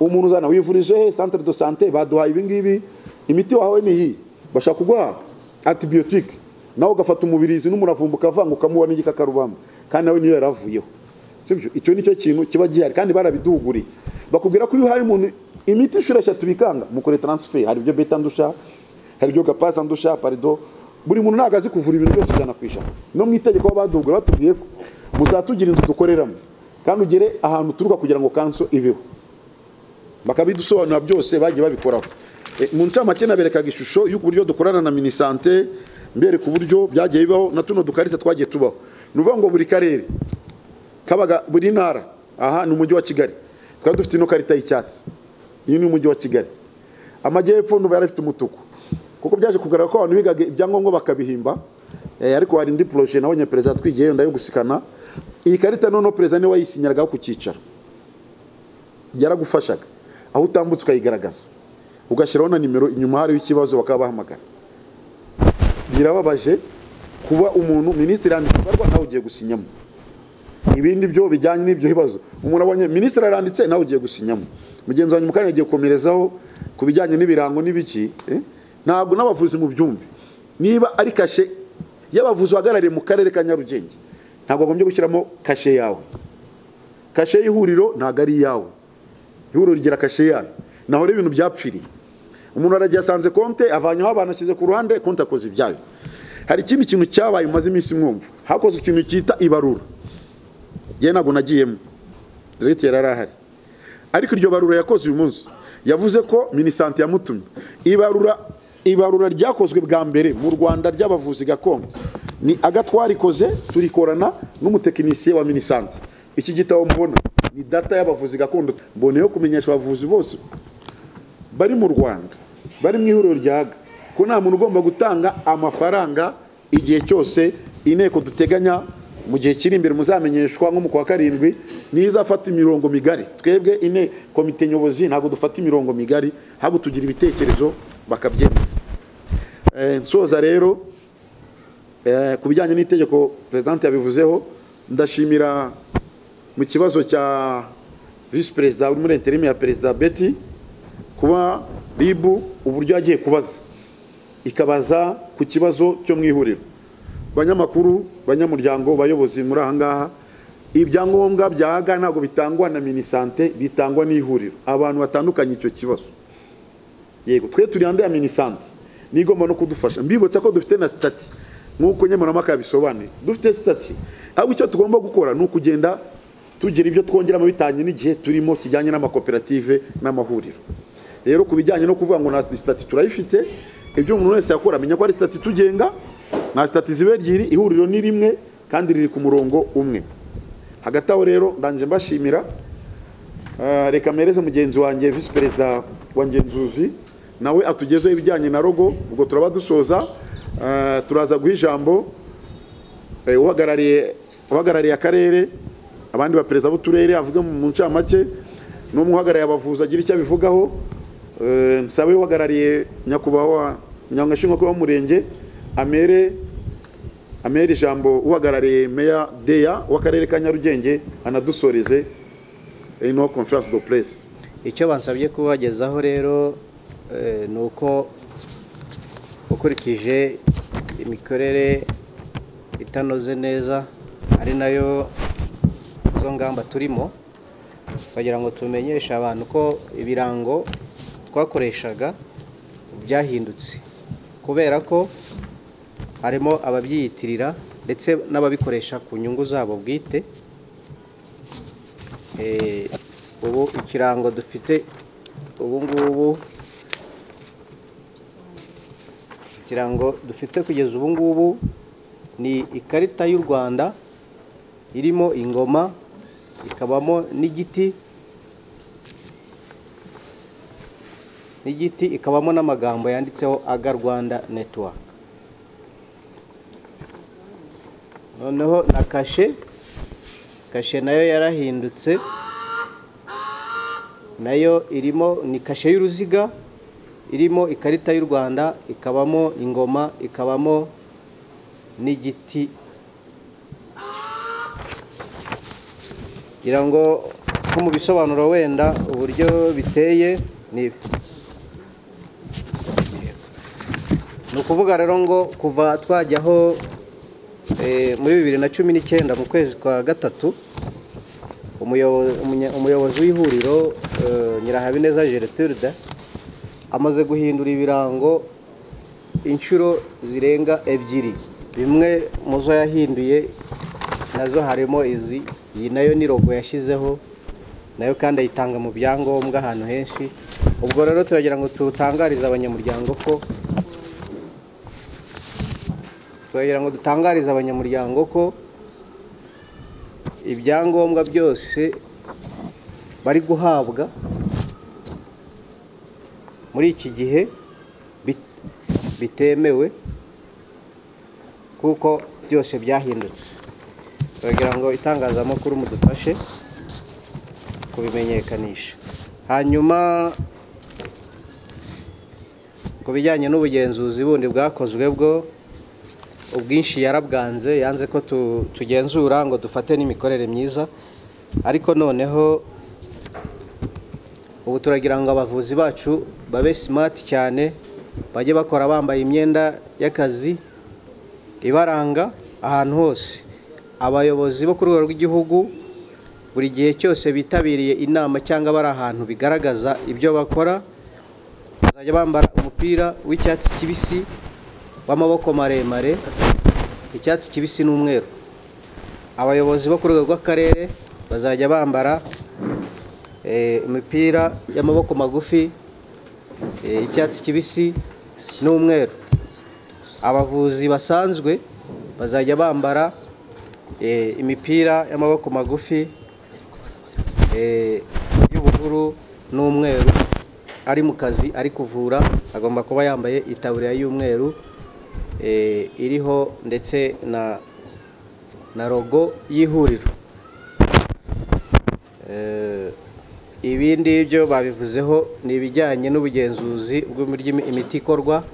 Speaker 1: umuntu uzana wivurije he centre de santé, baduhaye ibi ngibi, imiti wahawe ni iyi, bashaka kuguha antibiotique, nawe ugafata umubirizi n'umuravumba ukavanga ukamuha n'igikakarubamba, kandi nawe niyo yaravuyeho. Sibyo, icyo nicyo kintu kiba gihari kandi barabiduguriye. Bakubwira ko iyo uhaye umuntu imiti inshuro 3 bikanga mukore transfer, hari ibyo beta ndusha, hari ibyo gapasa ndusha, pardon, buri muntu nagazi kuvura ibintu byose ijana ku ijana. No mwitegeko badugura batubwiye ko muzatugira inzu dukoreramo kandi ugere ahantu turuka kugira ngo kanso ibeho, bakabidusobanura byose bagiye babikoraho. Mu ncamake naberekaga ishusho y'uburyo dukorana na Minisante, mbere ku buryo byagiye bibaho na tuno dukarita twagiye tubaho. Nuvuga ngo buri karere kabaga buri ntara, aha ni umujyi wa Kigali twari dufite ino karita y'icyatsi, iyi ni umujyi wa Kigali. Amajyepfo n'ubu yarafite umutuku, kuko byaje kugaragara ko abantu bigaga ibyangombwa bakabihimba, ariko hari indi projet nabonye president twigiye ndayo gusikana. Iyi karita none president ni wayisinyaraga ku cyicaro, yaragufashaga aho utambutse ukayigaragaza ugashyiraho na nimero inyuma hari ikibazo bakabahamagara. Birababaje kuba umuntu ministre yandikwa nawe ugiye gusinyamo, ibindi byo bijyanye n'ibyo bibazo umuntu abonye ministre aranditse nawe ugiye gusinyamo, mugenzi wanyu mukanya agiye komerezaho kubijyanye n'ibirango n'ibiki. Ntabwo n'abavuzi mu byumve, niba ari kashe y'abavuzi wagarariye mu karere ka Nyarugenge ntabwo agombye gushyiramo kashe yawe. Kashe y'ihuriro ntabwo ari yawe, ihuriro rigira kashe yayo, naho ibintu byapfiriye. Umuntu aragiye asanze konte avanyaho abantu ashyize ku ruhande, konte akoze ibyayo. Hari ikindi kintu cyabaye maze iminsi mwumva, hakozwe ikintu cyita ibarura. Ye ntabwo nagiyemo, directeur yarahari, ariko iryo barura yakoze uyu munsi yavuze ko Minisante yamutumye. Ibarura ryakozwe bwa mbere mu Rwanda ry'abavuzi gakondo ni agatwarikoze, turikorana n'umutekinisiye wa Minisante. Iki gitabo mbona ni data y'abavuzi gakondo, mboneyeho kumenyesha abavuzi bose bari mu Rwanda bari mu ihuriro ryaga ko nta muntu ugomba gutanga amafaranga igihe cyose. Inteko duteganya mu gihe kiri imbere muzamenyeshwa nko mu kwa 7 niza afata imirongo migari. Twebwe komite nyobozi ntabwo dufata imirongo migari, ahubwo tugira ibitekerezo bakabyemeza. Nsoza rero kubijyanye n'itegeko president yabivuzeho, ndashimira mu kibazo cya vice president uri muri interim ya president Betty kuba ribu uburyo yagiye kubaza ikabaza ku kibazo cyo mwihuriro. Banyamakuru, banyamuryango, bayobozi muri ahangaha, ibyangombwa byaga ntabwo bitangwa na Minisante, bitangwa n'ihuriro. Abantu batandukanye icyo kibazo, yego twe turi hande ya Minisante nigomba no kudufasha. Mbibutsa ko dufite na stati nkuko nyemuramaka bisobanuye, dufite stati. Abo icyo tugomba gukora ni ukugenda tugira ibyo twongera mu bitanye n'igihe turimo kijyanye n'amakoperative n'amahuriro. Rero kubijyanye no kuvuga ngo na stati turayifite, ibyo umuntu wese yakora amenya ko ari stati tugenga, na stati zibe ryiri, ihuriro ni rimwe kandi riri ku murongo umwe. Hagati aho rero ndanje mbashimira, reka mereze mugenzi wanjye vice president wa Ngenzuzi nawe atugezeho ibijyanye na rogo, ubwo turaba dusoza. Turaza guha ijambo uhagarariye akarere, abandi ba perezida b'uturere avuga mu ncamake, n'umuhagarariye abavuzi agira icyo abivugaho. Nsabe uhagarariye nyakubahwa Nyangashinga ko w'umurenge amere ijambo, uhagarariye meya Deya w'akarere ka Nyarugenge anadusoreze ino conference de presse.
Speaker 4: Icyo bansabye kubagezaho rero nuko ukurikije imikorere itanoze neza, ari nayo zo ngamba turimo, bagira ngo tumenyeshe abantu ko ibirango twakoreshaga byahindutse, kubera ko harimo ababyiyitirira ndetse n'ababikoresha ku nyungu zabo bwite. Ubu ikirango dufite ubu ngubu, ikirango dufite kugeza ubu ngubu ni ikarita y'u Rwanda irimo ingoma, ikabamo n'igiti, ikabamo n'amagambo yanditseho Aga Rwanda Network. Noneho na kashe nayo yarahindutse, nayo irimo ni kashe y'uruziga irimo ikarita y'u Rwanda, ikabamo ingoma, ikabamo n'igiti. Ngira ngo ko mu bisobanuro wenda uburyo biteye ni ukuvuga rero ngo kuva twajyaho muri 2019 mu kwezi kwa gatatu, umuyobozi w'ihuriro Nyirahabineza Gertrude amaze guhindura ibirango inshuro zirenga ebyiri. Bimwe muzo yahinduye nazo harimo iyi nayo ni logo yashyizeho nayo kandi ayitanga mu byangombwa ahantu henshi. Ubwo rero turagira ngo tutangarize abanyamuryango ko ibyangombwa byose bari guhabwa muri iki gihe bitemewe kuko byose byahindutse. Turagira ngo itangazamakuru mudufashe kubimenyekanisha. Hanyuma ku bijyanye n'ubugenzuzi bundi bwakozwe bwo ubwinshi yarabwanze, yanze ko tugenzura ngo dufate n'imikorere myiza, ariko noneho ubu turagira ngo abavuzi bacu babe smart cyane, bajye bakora bambaye imyenda y'akazi ibaranga ahantu hose. Abayobozi bo ku rwego rw'igihugu buri gihe cyose bitabiriye inama cyangwa bari ahantu bigaragaza ibyo bakora, bazajya bambara umupira w'icyatsi kibisi w'amaboko maremare, icyatsi kibisi n'umweru. Abayobozi bo ku rwego rw'akarere bazajya bambara imipira y'amaboko magufi, icyatsi kibisi n'umweru. Abavuzi basanzwe bazajya bambara imipira y'amaboko magufi y'ubururu n'umweru. Ari mu kazi ari kuvura agomba kuba yambaye itaburiya y'umweru iriho ndetse na logo y'ihuriro. Ibindi byo babivuzeho ni ibijyanye n'ubugenzuzi bw'uburyo imiti ikorwa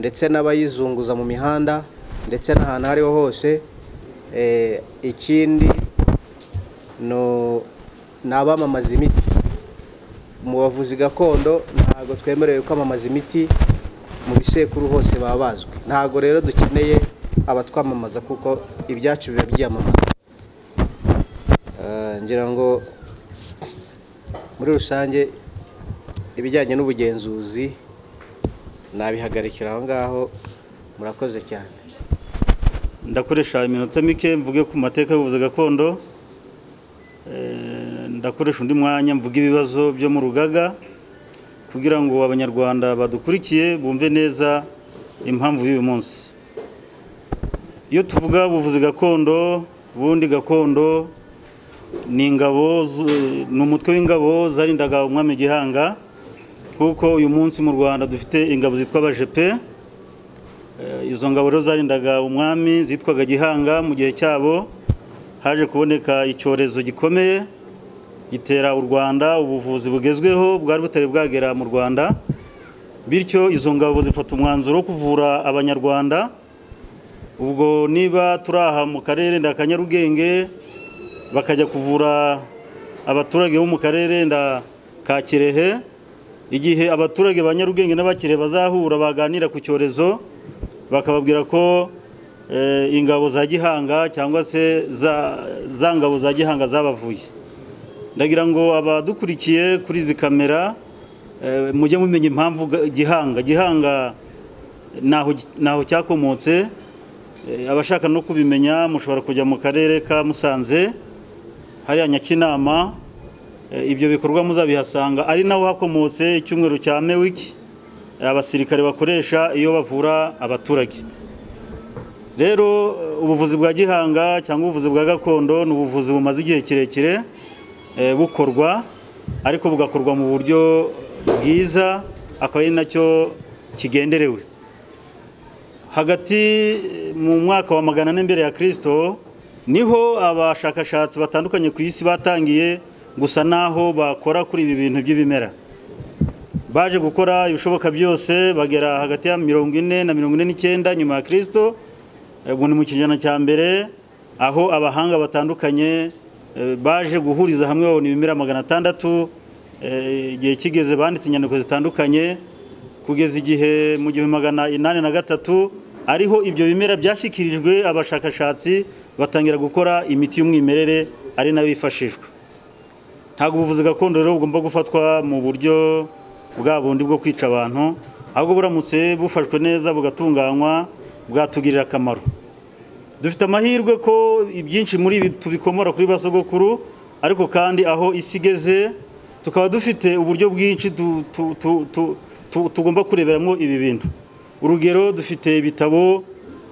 Speaker 4: ndetse n'abayizunguza mu mihanda ndetse n'ahantu hariho hose. Ikindi ni abamamaza imiti. Mu bavuzi gakondo ntabwo twemerewe kwamamaza imiti mu bisekuru hose baba bazwi. Ntabwo rero dukeneye abatwamamaza kuko ibyacu biba byamamaza. Ngira ngo muri rusange ibijyanye n'ubugenzuzi nabihagarikira aho ngaho. Murakoze cyane.
Speaker 5: Ndakoresha iminota mike mvuge ku mateka y'ubuvuzi gakondo. Ndakoresha undi mwanya mvuga ibibazo byo mu rugaga kugira ngo abanyarwanda badukurikiye bumve neza impamvu y'uyu munsi. Iyo tuvuga ubuvuzi gakondo, bundi gakondo ni ingabo, ni umutwe w'ingabo zarindaga umwami Gihanga, kuko uyu munsi mu Rwanda dufite ingabo zitwa abajepe. Izo ngabo rero zarindaga umwami zitwaga Gihanga. Mu gihe cyabo haje kuboneka icyorezo gikomeye gitera u Rwanda ubuvuzi bugezweho bwari butari bwagera mu Rwanda, bityo izo ngabo zifata umwanzuro wo kuvura abanyarwanda. Ubwo niba turaha mu karere nda Kanyarugenge bakajya kuvura abaturage bo mu karere nda ka Kirehe, igihe abaturage ba Nyarugenge n'abakirehe bazahura baganira ku cyorezo bakababwira ko ingabo za Gihanga cyangwa se za ngabo za Gihanga zabavuye. Ndagira ngo abadukurikiye kuri izi kamera mujye mumenya impamvu Gihanga naho cyakomotse. Abashaka no kubimenya mushobora kujya mu karere ka Musanze hariya Nyakinama, ibyo bikorwa muzabihasanga. Ari naho hakomotse icyumweru cya Mewiki abasirikare bakoresha iyo bavura abaturage. Rero ubuvuzi bwa Gihanga cyangwa ubuvuzi bwa gakondo ni ubuvuzi bumaze igihe kirekire bukorwa, ariko bugakorwa mu buryo bwiza, akaba ari nacyo kigenderewe. Hagati mu mwaka wa 400 mbere ya Kristo niho abashakashatsi batandukanye ku isi batangiye gusa naho bakora kuri ibi bintu by'ibimera. baje gukora ibishoboka byose bagera hagati ya 40 na 49 nyuma ya Kristo. Ubwo ni mu kinyejana cya mbere aho abahanga batandukanye baje guhuriza hamwe babona ibimera 600. Igihe kigeze banditse inyandiko zitandukanye kugeza igihe mu 1883 ariho ibyo bimera byashyikirijwe abashakashatsi batangira gukora imiti y'umwimerere ari nayo yifashishwa. Ntabwo ubuvuzi gakondo rero bugomba gufatwa mu buryo bwa bundi bwo kwica abantu, ahubwo buramutse bufashwe neza bugatunganywa bwatugirira akamaro. Dufite amahirwe ko ibyinshi muri ibi tubikomora kuri basogokuru, ariko kandi aho isigeze tukaba dufite uburyo bwinshi tugomba kureberamo ibi bintu. Urugero dufite ibitabo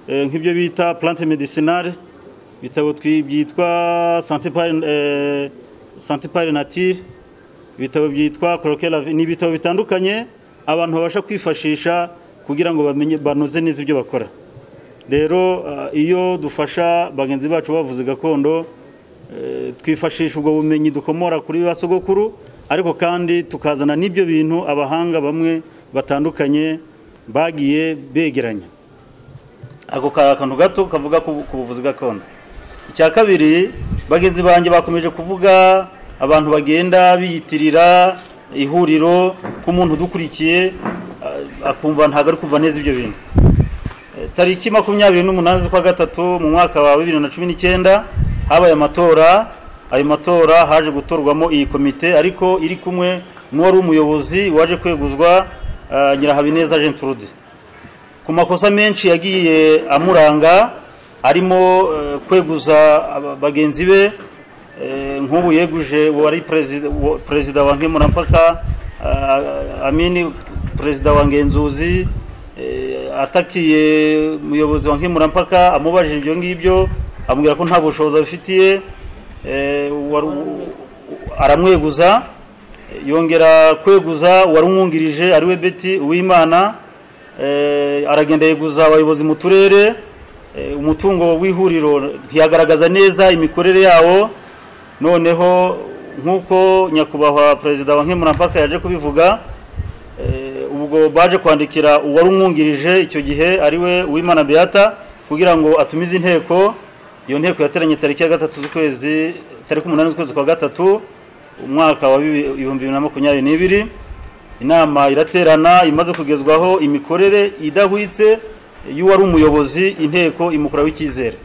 Speaker 5: nk'ibyo bita plante medicinale, ibitabo byitwa santé par nature, ibitabo byitwa croquet, ni ibitabo bitandukanye abantu babasha kwifashisha kugira ngo banoze neza ibyo bakora. Rero iyo dufasha bagenzi bacu bavuze gakondo twifashisha ubwo bumenyi dukomora kuri basogokuru, ariko kandi tukazana n'ibyo bintu abahanga bamwe batandukanye bagiye begeranya. Ako kantu gato kavuga ku buvuzi gakondo. Icya kabiri, bagenzi banjye bakomeje kuvuga abantu bagenda biyitirira ihuriro k'umuntu dukurikiye akumva ntago ari kumva neza ibyo bintu. Tariki 28 z'ukwa gatatu mu mwaka wa 2019 habaye amatora. Ayo matora haje gutorwamo iyi komite, ariko iri kumwe n'uwari umuyobozi waje kweguzwa Nyirahabineza Jean Trude. Ku makosa menshi yagiye amuranga arimo kweguza bagenzi be, nk'ubu yeguje wari perezida wa Nkemurampaka Amini, perezida wa Ngenzuzi, atakiye umuyobozi wa Nkemurampaka amubajije ibyo ngibyo amubwira ko nta bushobozi abifitiye, aramweguza. Yongera kweguza wari umwungirije ariwe Betty Uwimana, aragenda yeguza abayobozi mu turere. Umutungo w'ihuriro ntiyagaragaza neza imikorere yawo. Noneho nk'uko nyakubahwa perezida wa Nkemurampaka yaje kubivuga, ubwo baje kwandikira uwari umwungirije icyo gihe ariwe Uwimana Beata kugira ngo atumize inteko. Iyo nteko yateranye tariki ya 3 z'ukwezi, tariki 8 z'ukwezi kwa gatatu umwaka wa 2022. Inama iraterana, imaze kugezwaho imikorere idahwitse y'uwari umuyobozi. Inteko imukuraho icyizere,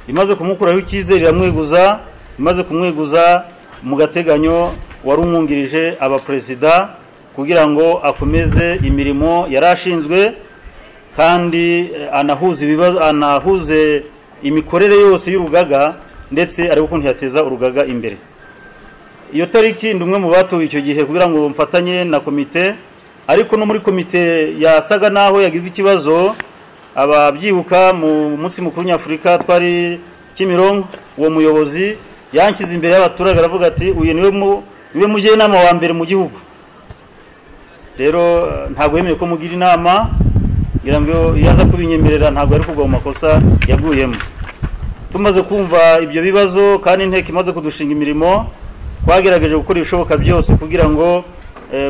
Speaker 5: imaze kumukuraho icyizere iramweguza. Imaze kumweguza mu gateganyo wari umwungirije aba perezida kugira ngo akomeze imirimo yarashinzwe kandi anahuze ibibazo, anahuze imikorere yose y'urugaga, ndetse ari ukuntu yateza urugaga imbere. Iyo tariki ndumwe mu batowe icyo gihe kugira ngo mfatanye na komite, ariko no muri komite yasaga naho yagize ikibazo. Ababyibuka mu munsi mukuru nyafurika twari Kimironko, uwo muyobozi yankize imbere y'abaturage aravuga ati uyu niwe mujye inama wa mbere mu gihugu. Rero ntabwo yemeye ko mugira inama, ngira ngo yaza kubinyemerera ntabwo ari kugwa mu makosa yaguyemo. Tumaze kumva ibyo bibazo kandi inteko imaze kudushinga imirimo, twagerageje gukora ibishoboka byose kugira ngo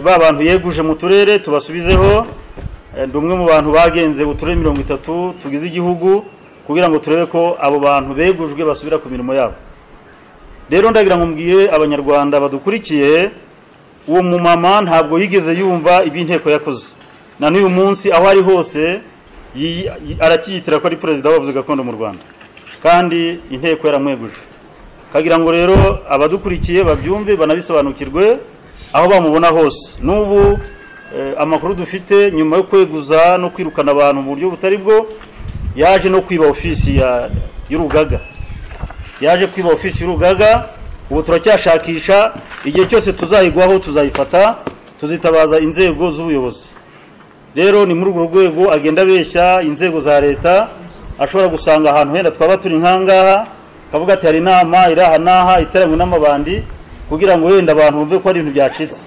Speaker 5: ba bantu yeguje mu turere tubasubizeho. Ndumwe mu bantu bagenze uturere 30 tugize igihugu kugira ngo turebe ko abo bantu begujwe basubira ku mirimo yabo. Rero ndagira ngo mbwire abanyarwanda badukurikiye, uwo mumama ntabwo yigeze yumva iby'inteko yakoze. Na n'uyu munsi aho ari hose arakiyitira ko ari perezida wavuze gakondo mu Rwanda, kandi inteko yaramweguje. Kagira ngo rero abadukurikiye babyumve banabisobanukirwe aho bamubona hose. N'ubu amakuru dufite nyuma yo kweguza no kwirukana abantu mu buryo butari bwo, yaje no kwiba ofisi y'urugaga. Yaje kwiba ofisi y'urugaga. Ubu turacyashakisha, igihe cyose tuzayigwaho tuzayifata, tuzitabaza inzego z'ubuyobozi. Rero ni muri urwo rwego agenda beshya inzego za leta. Ashobora gusanga ahantu henda twaba turi nkangaha, kavuga ati hari inama iraha naha iteranywe n'amabandi kugira ngo wenda abantu bumve ko ari ibintu byacitse.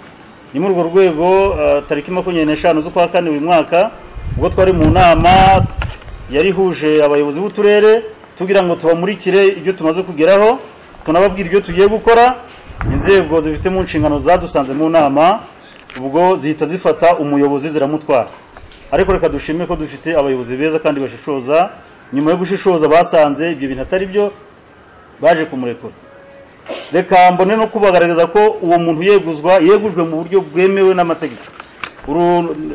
Speaker 5: Ni muri urwo rwego tariki 25 z'ukwa kane uyu mwaka, ubwo twari mu nama yari huje abayobozi b'uturere tugira ngo tubamurikire ibyo tumaze kugeraho, tunababwira ibyo tugiye gukora. Inzego zifite mu nshingano zadusanze mu nama ubwo zihita zifata umuyobozi ziramutwara. Ariko reka dushime ko dufite abayobozi beza kandi bashishoza, nyuma yo gushishoza basanze ibyo bintu atari byo, baje kumurekura. Reka mbone no kubagaragaza ko uwo muntu yegujwe mu buryo bwemewe n'amategeko.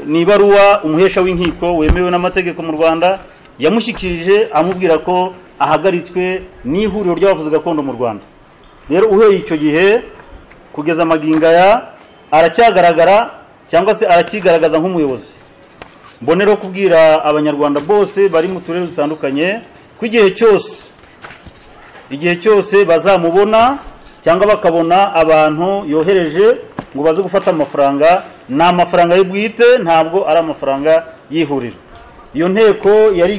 Speaker 5: Ni ibaruwa umuhesha w'inkiko wemewe n'amategeko mu Rwanda yamushyikirije amubwira ko ahagaritswe n'ihuriro ry'abavuzi gakondo mu Rwanda. Rero uhereye icyo gihe kugeza amaginga ya aracyagaragara cyangwa se arakigaragaza nk'umuyobozi. Mbonero kubwira abanyarwanda bose bari mu turere dutandukanye ko igihe cyose bazamubona cyangwa bakabona abantu yohereje ngo baze gufata amafaranga, ni amafaranga ye bwite, ntabwo ari amafaranga y'ihuriro. Iyo nteko yari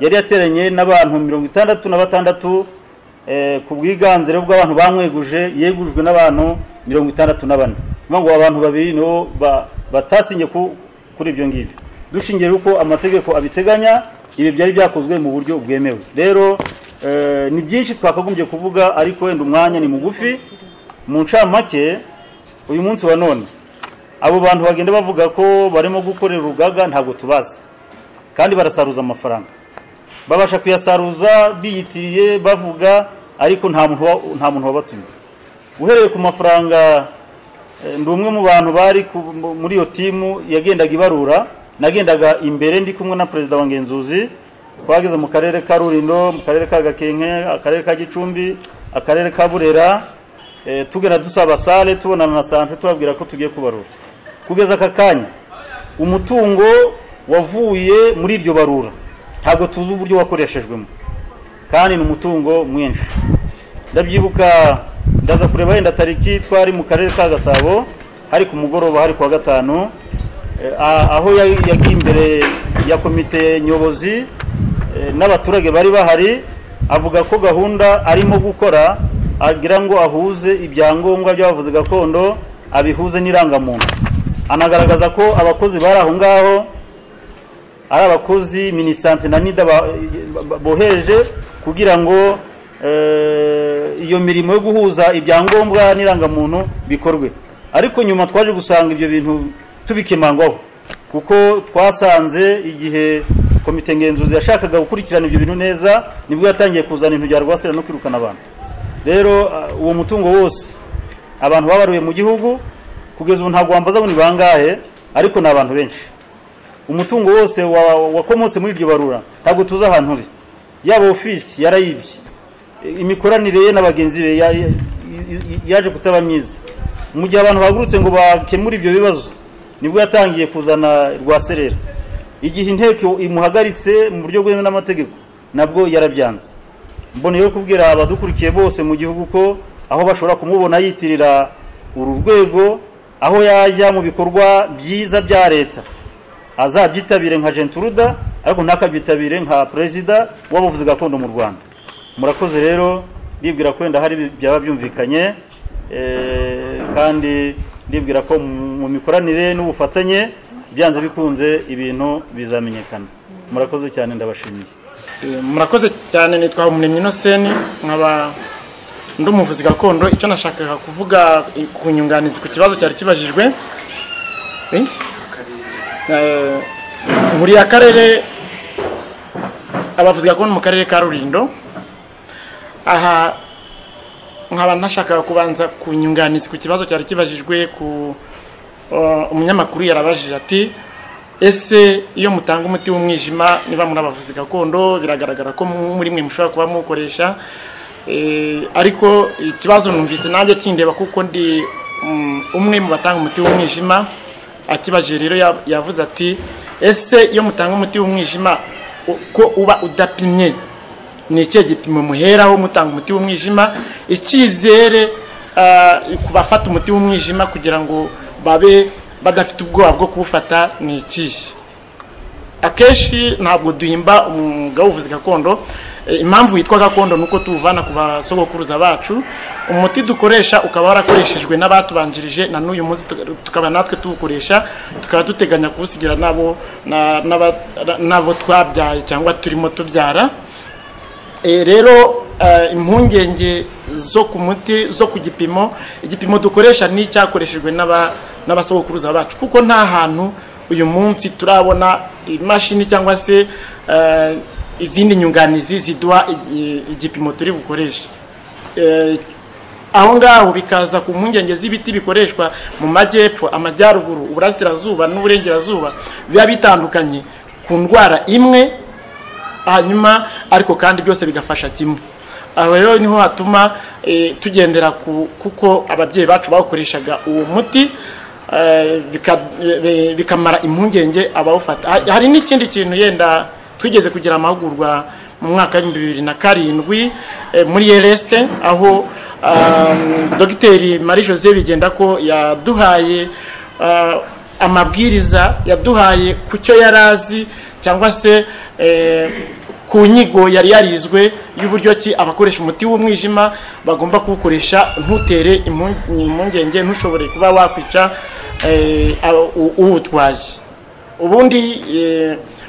Speaker 5: yateranye n'abantu 66 ku bwiganzire bw'abantu bamweguje, yegujwe n'abantu 64. Ngo abantu babiri nibo batasinye kuri ibyo ngibyo. Dushingiye uko amategeko abiteganya, ibi byari byakozwe mu buryo bwemewe. Rero ni byinshi twakagombye kuvuga, ariko wenda umwanya ni mugufi. Mu ncamake uyu munsi wa none abo bantu bagenda bavuga ko barimo gukorera urugaga ntabwo tubazi, kandi barasaruza amafaranga, babasha kuyasaruza biyitiriye bavuga, ariko nta muntu wabatumye. Uhereye ku mafaranga, ndi umwe mu bantu bari muri iyo timu yagendaga ibarura, nagendaga imbere ndi kumwe na perezida wa ngenzuzi. Twageze mu karere ka Rulindo, mu karere ka Gakenke, akarere ka Gicumbi, akarere ka Burera, tugenda dusaba sale, tubonana na sante, tubabwira ko tugiye kubarura. Kugeza aka kanya umutungo wavuye muri iryo barura ntabwo tuzi uburyo wakoreshejwemo, kandi ni umutungo mwinshi. Ndabyibuka ndaza kureba yenda tariki twari mu karere ka Gasabo, hari ku mugoroba, hari kuwa gatanu, aho yagiye imbere ya komite nyobozi n'abaturage bari bahari, avuga ko gahunda arimo gukora agira ngo ahuze ibyangombwa by'abavuzi gakondo abihuze n'irangamuntu. Anagaragaza ko abakozi bari aho ngaho ari abakozi Minisante na NIDA bohereje kugira ngo iyo mirimo yo guhuza ibyangombwa n'irangamuntu bikorwe. Ariko nyuma twaje gusanga ibyo bintu tubikemangwaho, kuko twasanze igihe komite ngenzuzi yashakaga gukurikirana ibyo bintu neza, nibwo yatangiye kuzana ibintu bya rwasera no kwirukana abantu. Rero uwo mutungo wose abantu babaruye mu gihugu kugeza ubu ntabwo wambaza ngo ni bangahe, ariko ni abantu benshi. Umutungo wose wakomotse muri iryo barura ntabwo tuzi ahantu uri, yaba ofisi yarayibye, imikoranire ye n'abagenzi be yaje kutaba myiza. Mu gihe abantu bagurutse ngo bakemure ibyo bibazo, nibwo yatangiye kuzana rwaserera. Igihe inteko imuhagaritse mu buryo bwemewe n'amategeko, nabwo yarabyanze. Mboneyeho kubwira abadukurikiye bose mu gihugu ko aho bashobora kumubona yitirira uru rwego, aho yajya mu bikorwa byiza bya leta azabyitabire nka Genturuda, ariko ntakabyitabire nka perezida w'abavuzi gakondo mu Rwanda. Murakoze rero, ndibwira ko wenda hari byaba byumvikanye, kandi ndibwira ko mu mikoranire n'ubufatanye byanze bikunze ibintu bizamenyekana. Murakoze cyane, ndabashimiye.
Speaker 6: Murakoze cyane. Nitwa Umuremyi Innocent, nkaba ndi umuvuzi gakondo. Icyo nashakaga kuvuga ku nyunganizi ku kibazo cyari kibajijwe, muri akarere abavuzi gakondo mu karere ka Rulindo, aha nkaba nashakaga kubanza ku nyunganizi ku kibazo cyari kibajijwe ku umunyamakuru yarabajije ati ese iyo mutanga umuti w'umwijima niba muri abavuzi gakondo biragaragara ko muri mwe mushobora kuba mukoresha, ariko ikibazo numvise nanjye kindeba kuko ndi umwe mu batanga umuti w'umwijima. Akibaje rero yavuze ati ese iyo mutanga umuti w'umwijima ko uba udapimye, ni ikihe gipimo muheraho mutanga umuti w'umwijima? Icyizere ku bafata umuti w'umwijima kugira ngo babe badafite ubwoba bwo kuwufata ni ikihe? Akenshi ntabwo duhimba umwuga w'ubuvuzi gakondo. Impamvu yitwa gakondo nuko tuwuvana ku basogokuruza bacu. Umuti dukoresha ukaba warakoreshejwe n'abatubanjirije, na n'uyu munsi tukaba natwe tuwukoresha, tukaba duteganya kuwusigira nabo twabyaye cyangwa turimo tubyara. Rero impungenge zo ku muti, zo ku gipimo, igipimo dukoresha ni cyakoreshejwe n'abasogokuruza bacu, kuko nta hantu uyu munsi turabona imashini cyangwa se izindi nyunganizi ziduha igipimo turi bukoreshe. Aho ngaho bikaza ku mpungenge z'ibiti bikoreshwa mu majyepfo, amajyaruguru, uburasirazuba n'uburengerazuba, biba bitandukanye ku ndwara imwe, hanyuma ariko kandi byose bigafasha kimwe. Aho rero niho hatuma tugendera kuko ababyeyi bacu bawukoreshaga uwo muti, bikamara impungenge abawufata. Hari n'ikindi kintu yenda twigeze kugira amahugurwa mu mwaka wa 2007 muri Eleste, aho Dr Marie José Bigendako yaduhaye amabwiriza, yaduhaye kucyo yarazi cyangwa se ku nyigo yari yarizwe y'uburyo ki abakoresha umuti w'umwijima bagomba kuwukoresha ntutere impungenge, ntushobore kuba wakwica uwutwaye. Ubundi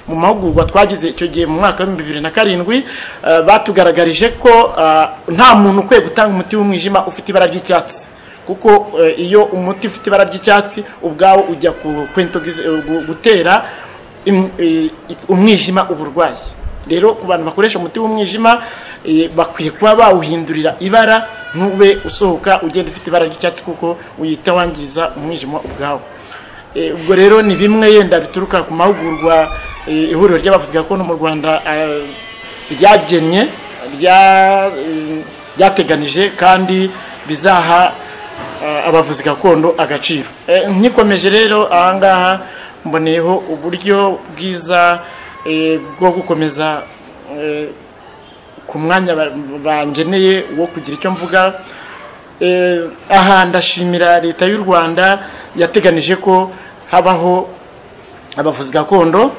Speaker 6: mu mahugurwa twagize icyo gihe mu mwaka wa 2007 batugaragarije ko nta muntu ukwiye gutanga umuti w'umwijima ufite ibara ry'icyatsi, kuko iyo umuti ufite ibara ry'icyatsi ubwawo ujya gutera umwijima uburwayi. Rero ku bantu bakoresha umuti w'umwijima bakwiye kuba bawuhindurira ibara, ntube usohoka ugenda ufite ibara ry'icyatsi kuko uyita wangiza umwijima ubwawo. Ubwo rero ni bimwe yenda bituruka ku mahugurwa ihuriro ry'abavuzi gakondo mu Rwanda ryagennye, ryateganije kandi bizaha abavuzi gakondo agaciro. Nkikomeje rero ahangaha mboneyeho uburyo bwiza bwo gukomeza ku mwanya bangeneye wo kugira icyo mvuga. Aha ndashimira leta y'u Rwanda yateganije ko habaho abavuzi gakondo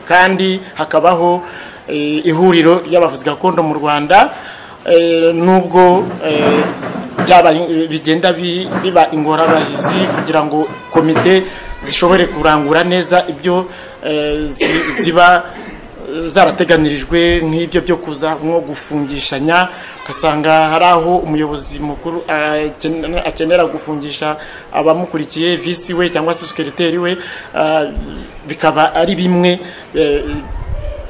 Speaker 6: kandi hakabaho ihuriro ry'abavuzi gakondo mu Rwanda, nubwo bigenda biba ingorabahizi kugira ngo komite zishobore kurangura neza ibyo ziba zarateganirijwe, nk'ibyo byo kuza nko gufungishanya. Ugasanga hari aho umuyobozi mukuru akenera gufungisha abamukurikiye, visi we cyangwa se sekreteri we, bikaba ari bimwe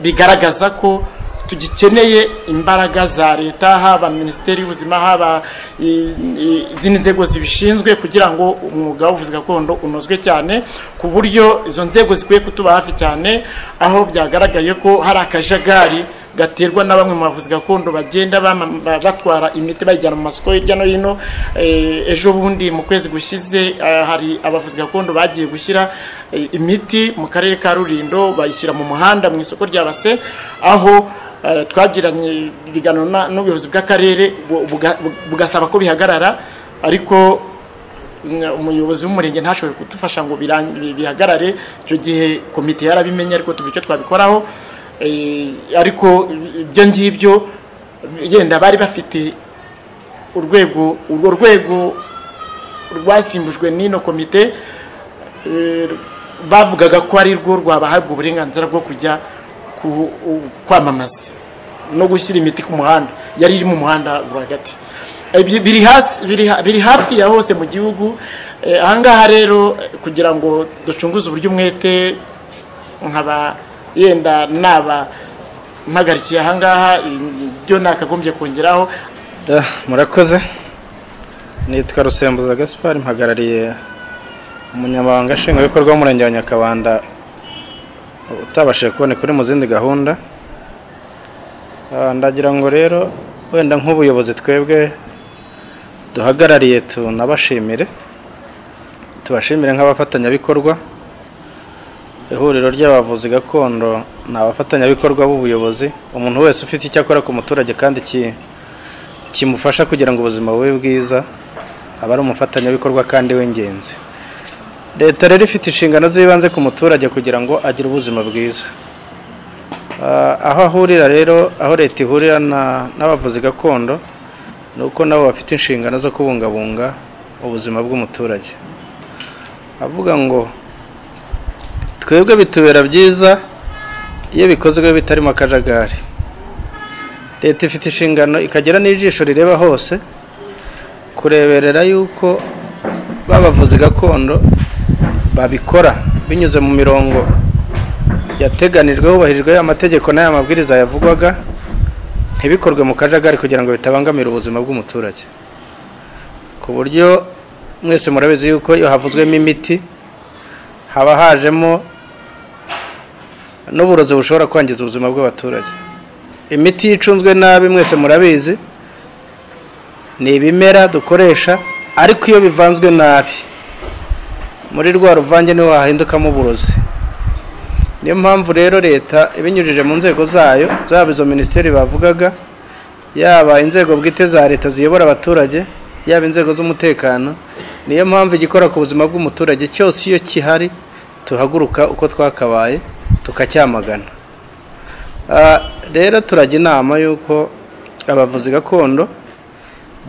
Speaker 6: bigaragaza ko tugikeneye imbaraga za leta, haba Minisiteri y'Ubuzima, haba izindi nzego zibishinzwe, kugira ngo umwuga w'ubuvuzi gakondo unozwe cyane, ku buryo izo nzego zikwiye kutuba hafi cyane. Aho byagaragaye ko hari akajagari gaterwa na bamwe mu bavuzi gakondo bagenda batwara imiti bayijyana mu masoko hirya no hino. Ejo bundi mu kwezi gushize hari abavuzi gakondo bagiye gushyira imiti mu karere ka Rulindo, bayishyira mu muhanda mu isoko rya Base, aho twagiranye ibiganiro n'ubuyobozi bw'akarere bugasaba ko bihagarara, ariko umuyobozi w'umurenge ntashobore kudufasha ngo bihagarare. Icyo gihe komite yarabimenye, ariko tubi icyo twabikoraho. Ariko ibyo ngibyo yenda bari bafite urwo rwego rwasimbujwe n'ino komite, bavugaga ko ari rwo rwabahabwa uburenganzira bwo kujya kwamamaza no gushyira imiti ku muhanda. Yari iri mu muhanda rwagati, biri hafi ya hose mu gihugu. Ahangaha rero kugira ngo ducunguze uburyo umwete, nkaba yenda naba mpagarikiye ahangaha ibyo nakagombye kongeraho.
Speaker 7: Murakoze. Nitwa Rusembuza Gaspard, mpagarariye umunyamabanga nshingwabikorwa w'umurenge wa Nyakabanda utabashije kuboneka kuri mu zindi gahunda. Ndagira ngo rero wenda nk'ubuyobozi twebwe duhagarariye tunabashimire, tubashimire nk'abafatanyabikorwa. Ihuriro ry'abavuzi gakondo ni abafatanyabikorwa b'ubuyobozi. Umuntu wese ufite icyo akora ku muturage kandi kimufasha kugira ngo ubuzima bube bwiza aba ari umufatanyabikorwa kandi w'ingenzi. Leta rero ifite inshingano z'ibanze ku muturage kugira ngo agire ubuzima bwiza. Aho ahurira rero, aho leta ihurira n'abavuzi gakondo, nuko nabo bafite inshingano zo kubungabunga ubuzima bw'umuturage. Avuga ngo twebwe bitubera byiza iyo bikozwe bitarimo akajagari. Leta ifite inshingano ikagira n'ijisho rireba hose, kureberera yuko b'abavuzi gakondo babikora binyuze mu mirongo yateganijwe hubahirijwe amategeko n'aya mabwiriza yavugwaga, ntibikorwe mu kajagari kugira ngo bitabangamira ubuzima bw'umuturage. Ku buryo mwese murabizi yuko iyo havuzwemo imiti haba hajemo n'uburozi bushobora kwangiza ubuzima bw'abaturage. Imiti yicunzwe nabi mwese murabizi ni ibimera dukoresha, ariko iyo bivanzwe nabi muri rwa ruvange niho hahindukamo uburozi. Niyo mpamvu rero leta ibinyujije mu nzego zayo, zaba izo minisiteri bavugaga, yaba inzego bwite za leta ziyobora abaturage, yaba inzego z'umutekano, niyo mpamvu igikora ku buzima bw'umuturage cyose iyo kihari tuhaguruka uko twakabaye tukacyamagana. Rero turajya inama yuko abavuzi gakondo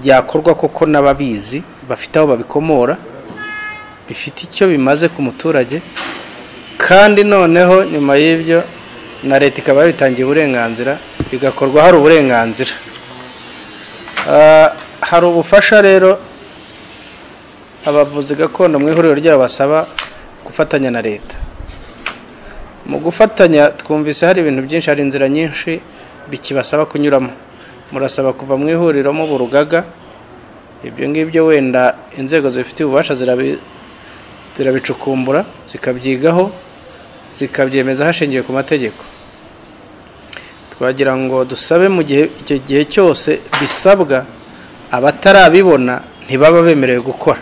Speaker 7: byakorwa koko n'ababizi bafite aho babikomora, bifite icyo bimaze ku muturage, kandi noneho nyuma y'ibyo na leta ikaba yabitangiye uburenganzira, bigakorwa hari uburenganzira. Hari ubufasha rero abavuzi gakondo mu ihuriro ryabo basaba gufatanya na leta. Mu gufatanya twumvise hari ibintu byinshi, hari inzira nyinshi bikibasaba kunyuramo. Murasaba kuva mu ihuriro mu burugaga, ibyo ngibyo wenda inzego zifite ububasha zirabicukumbura zikabyigaho zikabyemeza hashingiwe ku mategeko. Twagira ngo dusabe mu gihe icyo gihe cyose bisabwa, abatarabibona ntibaba bemerewe gukora.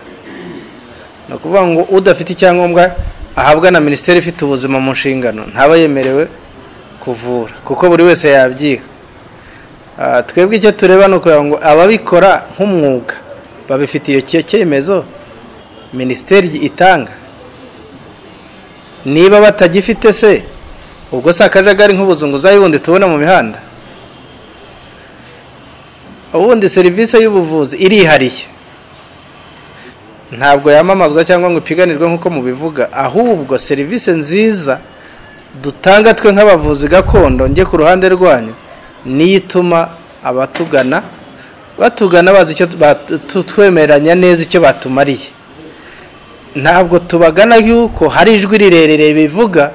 Speaker 7: No kuvuga ngo udafite icyangombwa ahabwa na minisiteri ifite ubuzima mu nshingano ntaba yemerewe kuvura, kuko buri wese yabyiga. Twebwe icyo tureba no kugira ngo ababikora nk'umwuga babifitiye icyemezo minisiteri itanga. Niba batagifite se ubwo se akajagari nk'ubuzunguzayi bundi tubona mu mihanda? Ubundi serivisi y'ubuvuzi irihariye, ntabwo yamamazwa cyangwa ngo ipiganirwe nk'uko mubivuga, ahubwo serivisi nziza dutanga twe nk'abavuzi gakondo, njye ku ruhande rwanyu, niyo ituma abatugana bazi icyo twemeranya neza icyo batumariye. Ntabwo tubagana yuko hari ijwi rirerire bivuga,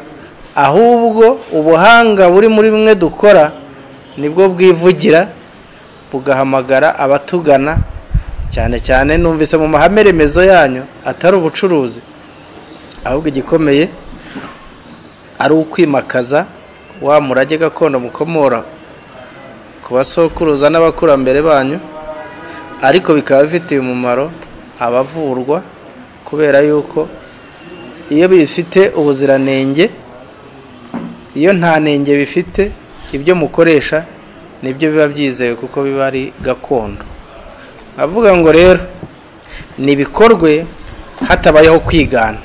Speaker 7: ahubwo ubuhanga buri muri bimwe dukora nibwo bwivugira bugahamagara abatugana. Cyane cyane numvise mu mahame remezo yanyu atari ubucuruzi, ahubwo igikomeye ari ukwimakaza wa murage gakondo mukomora ku basokuruza n'abakurambere banyu, ariko bikaba bifitiye umumaro abavurwa, kubera yuko iyo bifite ubuziranenge, iyo nta nenge bifite, ibyo mukoresha nibyo biba byizewe kuko biba ari gakondo. Avuga ngo rero nibikorwe hatabayeho kwigana,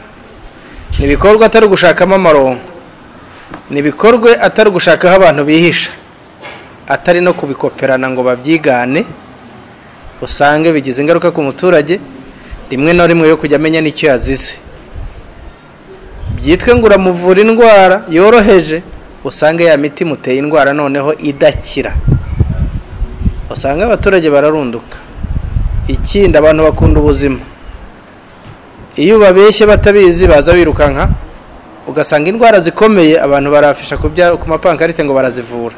Speaker 7: nibikorwe atari gushakamo amaronko, nibikorwe atari gushakaho abantu bihisha, atari no kubikoperana ngo babyigane, usange bigize ingaruka ku muturage rimwe na rimwe yo kujya amenya n'icyo yazize. Byitwe ngo uramuvura indwara yoroheje, usange ya miti muteye indwara noneho idakira, usanga abaturage bararunduka. Ikindi, abantu bakunda ubuzima, iyo babeshye batabizi baza birukanka, ugasanga indwara zikomeye abantu barafisha ku mapankarite ngo barazivura,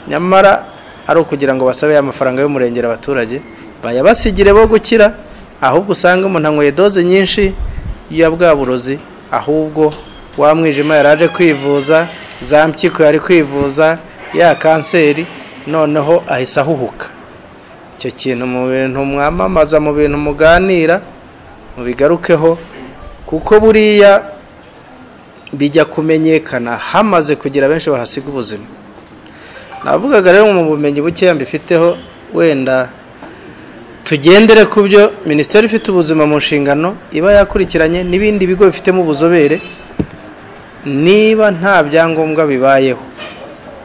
Speaker 7: nyamara ari ukugira ngo basabe amafaranga y'umurengera abaturage bayabasigire bo gukira, ahubwo usanga umuntu anyweye doze nyinshi ya bwa burozi, ahubwo wa mwijima yaraje kwivuza, za mpyiko yari kwivuza, ya kanseri, noneho ahise ahuhuka. Icyo kintu mu bintu mwamamaza, mu bintu muganira, mubigarukeho, kuko buriya bijya kumenyekana hamaze kugira benshi bahasiga ubuzima. Navugaga rero mu bumenyi bukeya mbifiteho, wenda tugendere ku byo minisiteri ifite ubuzima mu nshingano iba yakurikiranye n'ibindi bigo bifitemo ubuzobere. Niba nta byangombwa bibayeho,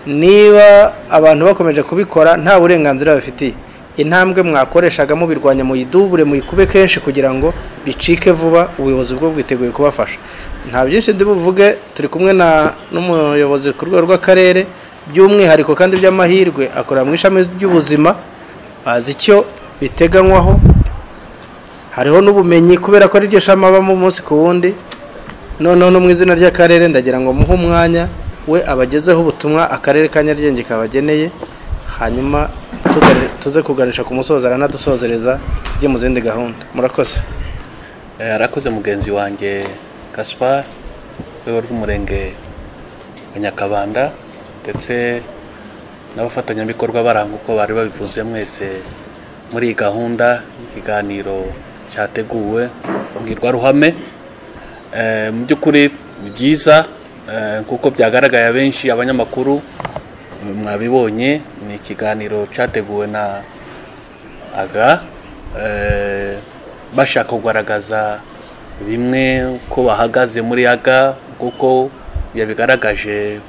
Speaker 7: niba abantu bakomeje kubikora nta burenganzira bafitiye, intambwe mwakoreshaga mubirwanya muyidubure muyikube kenshi kugira ngo bicike vuba, ubuyobozi bwo bwiteguye kubafasha. Nta byinshi ndibuvuge, turi kumwe n'umuyobozi ku rwego rw'akarere by'umwihariko kandi by'amahirwe akorera mu ishami ry'ubuzima, azi icyo biteganywaho, hariho n'ubumenyi kubera ko ari ryo shama abamo umunsi ku wundi. Noneho no mu izina ry'akarere ndagira ngo muhe umwanya we abagezeho ubutumwa akarere ka Nyarugenge kabageneye, hanyuma tuze kuganisha ku musozo aranadusozereza tujye mu zindi gahunda. Murakoze.
Speaker 8: Arakoze mugenzi wanjye Gaspard we rw'umurenge wa Nyakabanda ndetse n'abafatanyabikorwa baranga uko bari babivuze mwese muri iyi gahunda y'ikiganiro cyateguwe mbwirwaruhame. Mu by'ukuri ni byiza kuko byagaragaye abenshi abanyamakuru mwabibonye, ni ikiganiro cyateguwe na AGA bashaka kugaragaza bimwe ko bahagaze muri AGA kuko yabigaragaje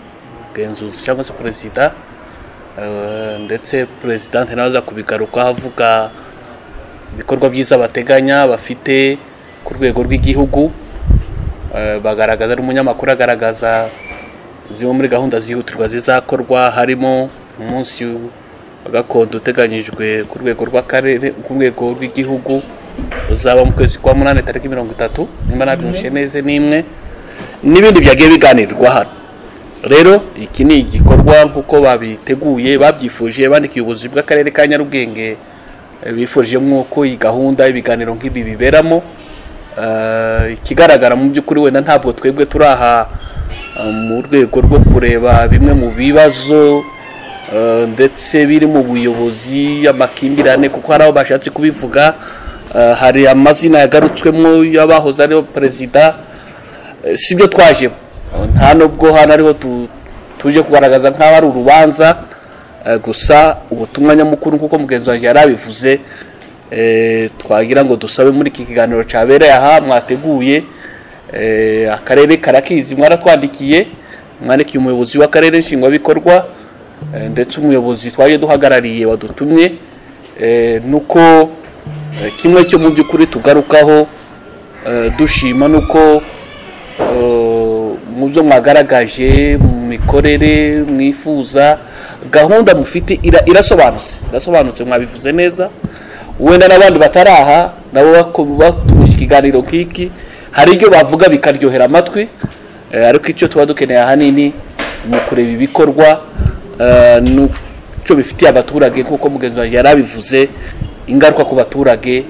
Speaker 8: genzuzi cyangwa se perezida, ndetse presidente nawe aza kubigaruka avuga ibikorwa byiza bateganya bafite ku rwego rw'igihugu. Bagaragaza n'umunyamakuru agaragaza zimwe muri gahunda zihutirwa zizakorwa, harimo umunsi wa gakondo uteganyijwe ku rwego rw'akarere ku rwego rw'igihugu uzaba mu kwezi kwa 8 tariki 30 nimba nabyumvise neza n'imwe, n'ibindi byagiye biganirwa hano. Rero iki ni igikorwa nkuko babiteguye babyifuje bandikiye ubuyobozi bw'akarere ka Nyarugenge, bifurije mwuko iyi gahunda y'ibiganiro nk'ibi biberamo. Ikigaragara mu by'ukuri wenda ntabwo twebwe turaha mu rwego rwo kureba bimwe mu bibazo ndetse biri mu buyobozi y'amakimbirane, kuko hari aho bashatse kubivuga. Hari amazina yagarutswemo y'abahoze ariho perezida, sibyo twajemo, nta nubwo hano ariho tuje kugaragaza nk'aho ari urubanza gusa. Ubutumwa nyamukuru nk'uko mugenzi wanjye yarabivuze, twagira ngo dusabe muri iki kiganiro cyabereye aha mwateguye, akarere karakizi, mwaratwandikiye, mwandikiye umuyobozi w'akarere nshingwabikorwa ndetse umuyobozi twaje duhagarariye wadutumye, nuko kimwe cyo mu by'ukuri tugarukaho dushima nuko mu byo mwagaragaje mu mikorere mwifuza gahunda mufite irasobanutse mwabivuze neza. Wenda n'abandi bataraha nabo batuje ikiganiro nk'iki hari ibyo bavuga bikaryohera amatwi, ariko icyo tuba dukeneye ahanini mu kureba ibikorwa n'icyo bifitiye abaturage nk'uko mugenzi wanjye yarabivuze, ingaruka ku baturage.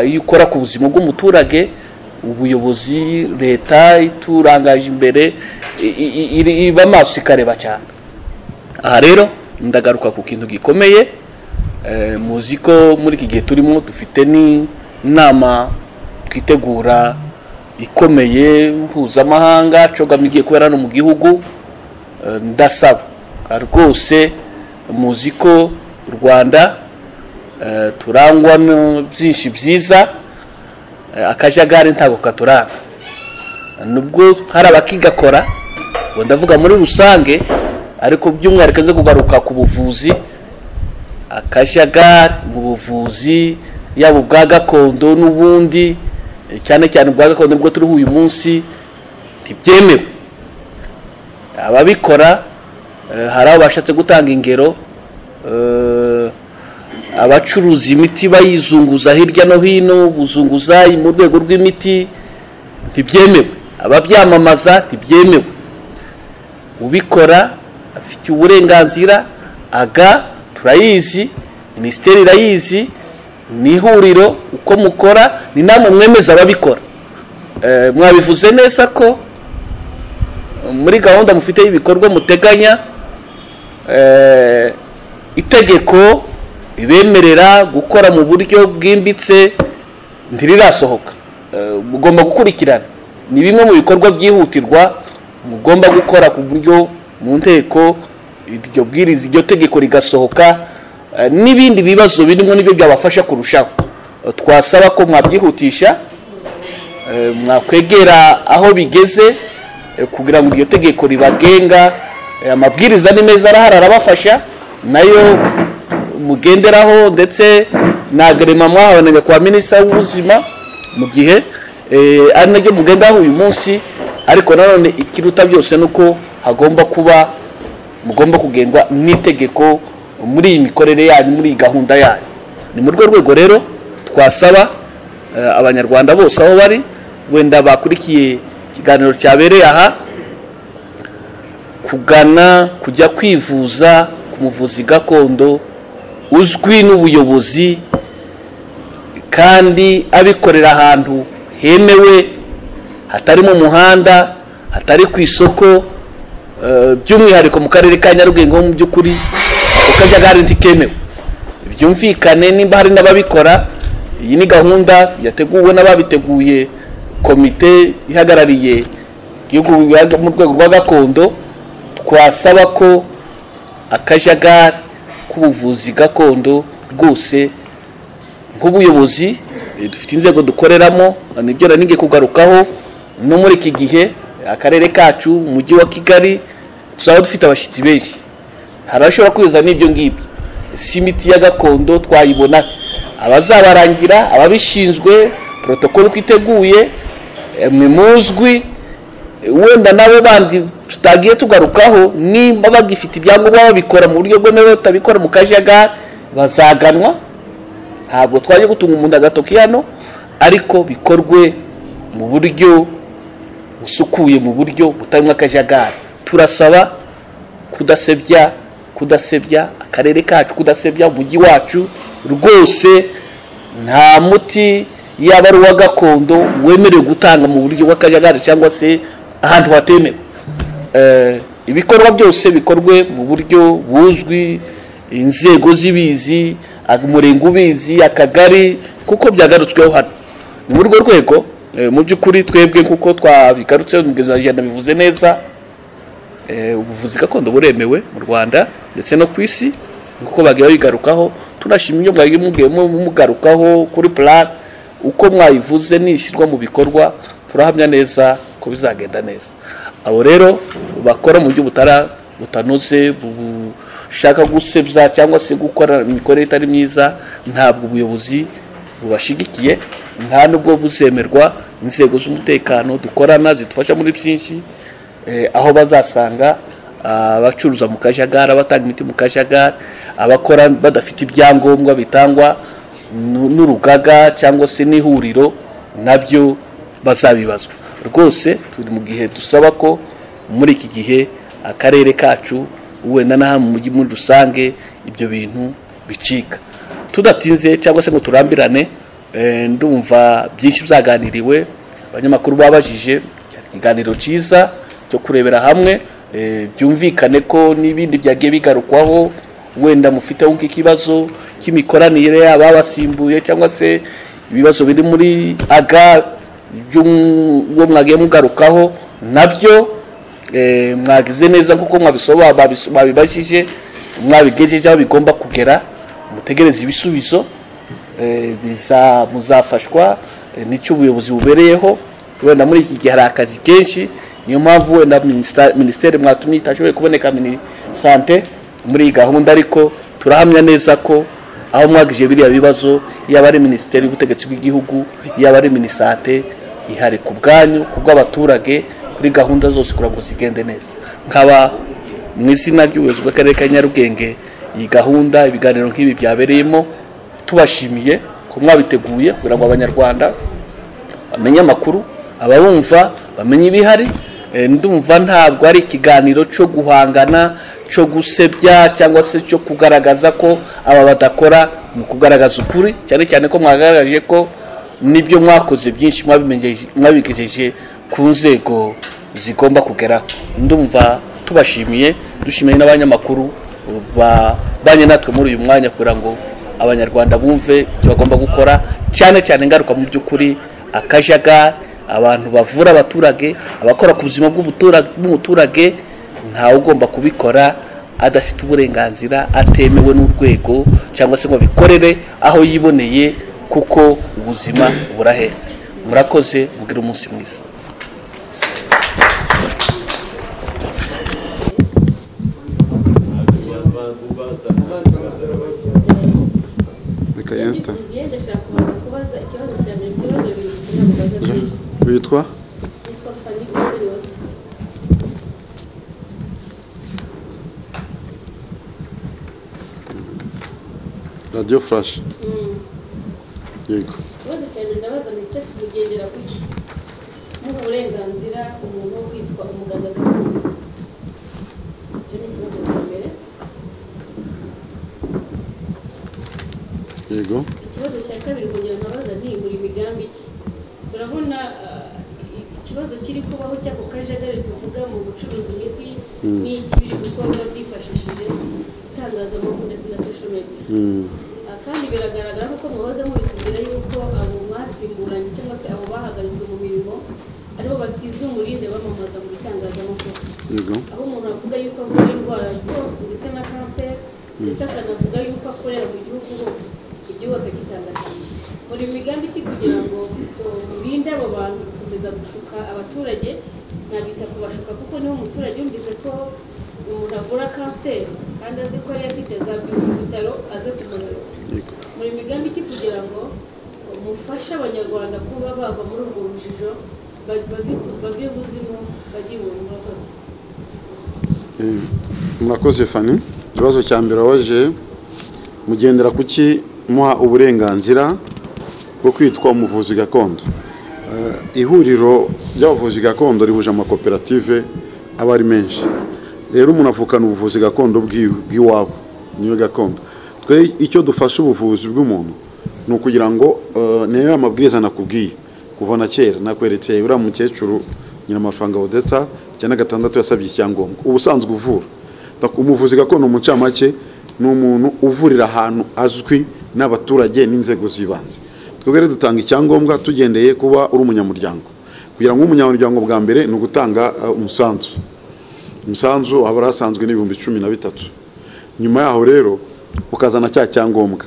Speaker 8: Iyo ukora ku buzima bw'umuturage, ubuyobozi leta iturangaje imbere iba amaso ikareba cyane. Aha rero ndagaruka ku kintu gikomeye. Muzi ko muri iki gihe turimo dufite n'inama twitegura ikomeye mpuzamahanga cogamigiye kubera no mu gihugu. Ndasaba rwose, muzi ko u Rwanda turangwa byinshi byiza, akajagari ntago katuranga, nubwo hari abakigakora ndavuga muri rusange, ariko by'umwihariko zo kugaruka ku buvuzi. Akajagari mu buvuzi yabo bwa gakondo n'ubundi, cyane cyane bwa gakondo bwo turi uyu munsi ntibyemewe. Ababikora hari aho bashatse gutanga ingero, abacuruza imiti bayizunguza hirya no hino, buzunguza mu rwego rw'imiti ntibyemewe, ababyamamaza ntibyemewe. Ubikora afite uburenganzira. AGA turayizi, minisiteri irayizi, ni ihuriro uko mukora, ni namwe mwemeza ababikora. Mwabivuze neza ko muri gahunda mufite ibikorwa muteganya, itegeko ibemerera gukora mu buryo bwimbitse ntirirasohoka, mugomba gukurikirana. Ni bimwe mu bikorwa byihutirwa mugomba gukora ku buryo mu nteko iryo bwiriza iryo tegeko rigasohoka, n'ibindi bibazo birimo nibyo byabafasha kurushaho. Twasaba ko mwabyihutisha, mwakwegera aho bigeze kugira ngo iryo tegeko ribagenga. Amabwiriza ni meza arahari arabafasha, nayo mugenderaho, ndetse nagrema mwahaboneka kwa minisitiri w'ubuzima mu gihe ari nabyo mugendaho uyu munsi. Ariko nanone ikiruta byose nuko mugomba kugendwa n'itegeko muri iyi mikorere yanyu, muri iyi gahunda yanyu. Ni mu rwego rero twasaba abanyarwanda bose aho bari wenda bakurikiye ikiganiro cyabereye aha kujya kwivuza ku muvuzi gakondo uzwi n'ubuyobozi kandi abikorera ahantu hemewe, hatari mu muhanda, hatari ku isoko, by'umwihariko mu karere ka Nyarugenge ho mu by'ukuri ako kajagari ntikemewe. Byumvikane nimba hari n'ababikora, iyi ni gahunda yateguwe n'ababiteguye, komite ihagarariye igihugu mu rwego rwa gakondo, twasaba ko akajagari k'ubuvuzi gakondo rwose nk'ubuyobozi dufite inzego dukoreramo, nibyo nanigiye kugarukaho no muri iki gihe akarere kacu umujyi wa Kigali tuzaba dufite abashyitsi benshi, hari abashobora kwiza n'ibyo ngibyo, si imiti ya gakondo twayibona, abazabarangira ababishinzwe protokolo kwiteguye muzwi, wenda nabo bandi tutagiye tugarukaho nimba bagifite ibyangombwa babikora mu buryo bwemewe, batabikora mu kajagari bazaganwa. Ntabwo twaje gutunga umuntu agatoki hano, ariko bikorwe mu buryo busukuye, mu buryo butarimo akajagari. Turasaba kudasebya akarere kacu, kudasebya umujyi wacu rwose. Nta muti yaba ari uwa gakondo wemerewe gutanga mu buryo bw'akajagari cyangwa se ahantu hatemewe. Ibikorwa byose bikorwe mu buryo buzwi, inzego zibizi, umurenge ubizi, akagari, kuko byagarutsweho hano. Ni muri urwo rwego mu by'ukuri twebwe kuko twabigarutseho, bivuze neza, ubuvuzi gakondo buremewe mu Rwanda ndetse no ku isi kuko bagiye babigarukaho. Tunashima ibyo mwagiye mugarukaho kuri plan uko mwayivuze nishyirwa mu bikorwa, turahamya neza ko bizagenda neza. Abo rero bakora mu buryo butanoze, bushaka gusebya cyangwa se gukora imikorere itari myiza, ntabwo ubuyobozi bubashigikiye, nta nubwo buzemerwa. Inzego z'umutekano dukorana zidufasha muri byinshi, aho bazasanga abacuruza mu kajagari, abatanga imiti mu kajagari, abakora badafite ibyangombwa bitangwa n'urugaga cyangwa se n'ihuriro, nabyo bazabibazwa. Rwose turi mu gihe dusaba ko muri iki gihe akarere kacu wenda n'aha mu mujyi muri rusange ibyo bintu bicika. Tudatinze cyangwa se ngo turambirane, ndumva byinshi byaganiriwe, abanyamakuru babajije, ikiganiro cyiza cyo kurebera hamwe, byumvikane ko n'ibindi byagiye bigarukwaho, wenda mufite nk'ikibazo cy'imikoranire y'ababasimbuye cyangwa se ibibazo biri muri aga by'uwo mwagiye mugarukaho, nabyo mwagize neza kuko mwabibajije, mwabigejeje aho bigomba kugera. Mutegereze ibisubizo, muzafashwa n'icyo ubuyobozi bubereyeho. Wenda muri iki gihe hari akazi kenshi, niyo mpamvu wenda minisiteri mwatumye itashoboye kuboneka minisante muri iyi gahunda, ariko turahamya neza ko aho mwagije biriya bibazo, yaba ari minisiteri y'ubutegetsi bw'igihugu, yaba ari minisante, ihari ku bwanyu, ku bw'abaturage, kuri gahunda zose kugira ngo zigende neza. Nkaba mu izina ry'ubuyobozi bw'akarere ka Nyarugenge, iyi gahunda, ibiganiro nk'ibi byabereyemo, tubashimiye ko mwabiteguye kugira ngo abanyarwanda bamenye amakuru, ababumva bamenye ibihari. Ndumva ntabwo ari ikiganiro cyo guhangana, cyo gusebya cyangwa se cyo kugaragaza ko aba badakora, mu kugaragaza ukuri, cyane cyane ko mwagaragaje ko nibyo mwakoze byinshi mwabigejeje ku nzego zigomba kugera. Ndumva tubashimiye, dushimiye n'abanyamakuru banye natwe muri uyu mwanya kugira ngo abanyarwanda bumve icyo bagomba gukora, cyane cyane ngaruka mu by'ukuri akajagari, abantu bavura abaturage, abakora ku buzima bw'umuturage, ntawe ugomba kubikora adafite uburenganzira, atemewe n'urwego cyangwa se ngo bikorere aho yiboneye, kuko ubuzima burahenze. Murakoze, mugire umunsi mwiza.
Speaker 1: Witwa? Radio Flash. yego
Speaker 9: ikibazo cyane ndabaza ni se mugendera kuki mu burenganzira umuntu wo kwitwa umuganga gakondo icyo ni ikibazo cya mbere
Speaker 1: yego
Speaker 9: ikibazo cya kabiri kugira ngo ndabaza ni muri migambi iki turabona ikibazo kiri kubaho cy'ako kajagari tuvuga mu gucuruza imiti n'ikibiri gukorwa byifashishije itangazamakuru ndetse na social media kandi biragaragara ko muhoza mubitubwira yuko abo basimburanye cyangwa se abo bahagarizwe mu mirimo aribo batiza umurinde bamamaza mu itangazamakuru aho umuntu avuga yuko avura indwara zose ndetse na kanseri ndetse akanavuga yuko akorera mu gihugu hose igihugu akagitangaza muri migambi iki kugira ngo murinde abo bantu gukomeza gushuka abaturage nabita kubashuka kuko niho umuturage yumvise ko umuntu avura kanseri kandi azi ko yari afite za bitaro aze kumureba muri migambi iki kugira ngo mufashe abanyarwanda kuba bava muri urwo rujijo bave ubuzima bajye ibuntu murakoze
Speaker 1: murakoze Fanny ikibazo cya mbere waje mugendera kuki muha uburenganzira bwo kwitwa umuvuzi gakondo ihuriro ry'abavuzi gakondo rihuje amakoperative aba ari menshi rero umuntu avukana ubuvuzi gakondo bw'iwabo niyo gakondo twe icyo dufasha ubuvuzi bw'umuntu ni ukugira ngo niyo amabwiriza nakubwiye kuva na kera nakwerekeye uriya mukecuru Nyiramafaranga Odeta cyane 6 yasabye icyangombwa ubusanzwe uvura umuvuzi gakondo mu ncamake ni umuntu uvurira ahantu azwi n'abaturage n'inzego z'ibanze twebwe dutanga icyangombwa tugendeye kuba uri umunyamuryango kugira ngo umunyamuryango bwa mbere ni ugutanga umusanzu aba rasanzwe n'ibihumbi 13 nyuma yaho rero ukazana cya cyangombwa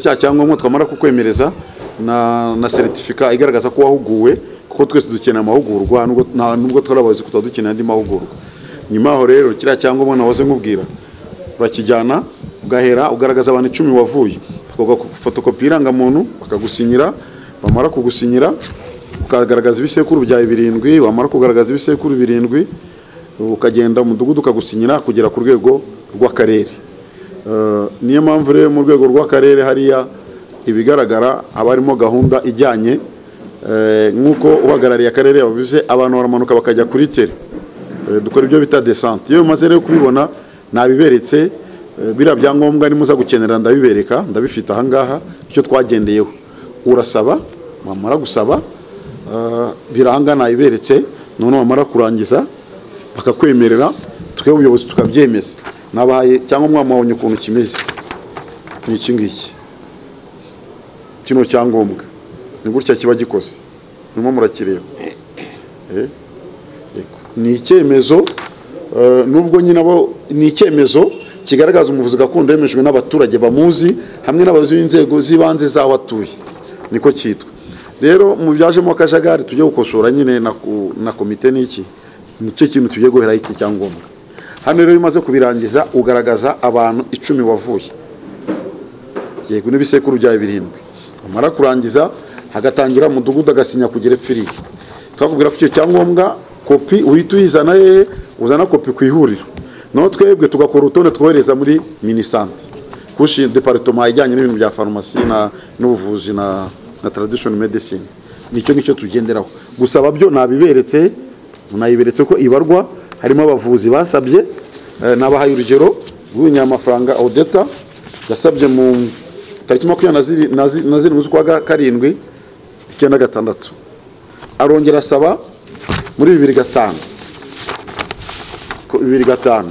Speaker 1: cya cyangombwa twamara kukwemereza na certificate igaragaza ko wahuguwe kuko twese dukeneye amahugurwa nubwo twarabazi kutadukeneye andi mahugurwa nyuma yaho rero kiriya cyangombwa nahoze nkubwira bakijyana ugahera ugaragaza abantu 10 wavuye fotokopi irangamuntu bakagusinyira bamara kugusinyira ukagaragaza ibisekuru bya 7 wamara kugaragaza ibisekuru 7 ukagenda umudugudu ukagusinyira kugera ku rwego rw'akarere niyo mpamvu rero mu rwego rw'akarere hariya ibigaragara abarimo gahunda ijyanye nk'uko uhagarariye akarere yavuze abantu baramanuka bakajya kuri tere dukora ibyo bita descente iyo maze rero kubibona nabiberetse bira byangombwa nimuza gukenera ndabibereka ndabifite aha ngaha icyo twagendeyeho urasaba bamara gusaba biranga nabiberetse none bamara kurangiza bakakwemerera twebwe ubuyobozi tukabyemeza nabaye cyangwa mwamabonye ukuntu kimeze ni iki ngiki kino cyangombwa ni gutya kiba gikoze nimo murakireba ni icyemezo nubwo nyine abo ni icyemezo kigaragaza umuvuzi gakondo yemejwe n'abaturage bamuzi hamwe n'abayobozi b'inzego z'ibanze zaho atuye niko cyitwa rero mu byajemo akajagari tujye gukosora nyine na komite n'iki nicyo kintu tujye guhera iki cyangombwa hano rero bimaze kubirangiza ugaragaza abantu 10 wavuye yego n'ibisekuru bya 7 amara kurangiza hagatangira umudugudu agasinya kugera firi twakubwira ko icyo cyangombwa kopi uhita uyizana uzana kopi ku ihuriro no twebwe tugakora utonde twohereza muri minisante kushi departement ijyanye n'ibintu bya pharmacy n'ubuvuzi na traditional medicine nicyo tugenderaho gusaba byo nabiberetse ko ibarwa harimo abavuzi basabye nabahaye urugero rw'Nyiramafaranga Odeta yasabye mu tariki 27 z'ukwa karindwi 1996 arongera asaba muri 2005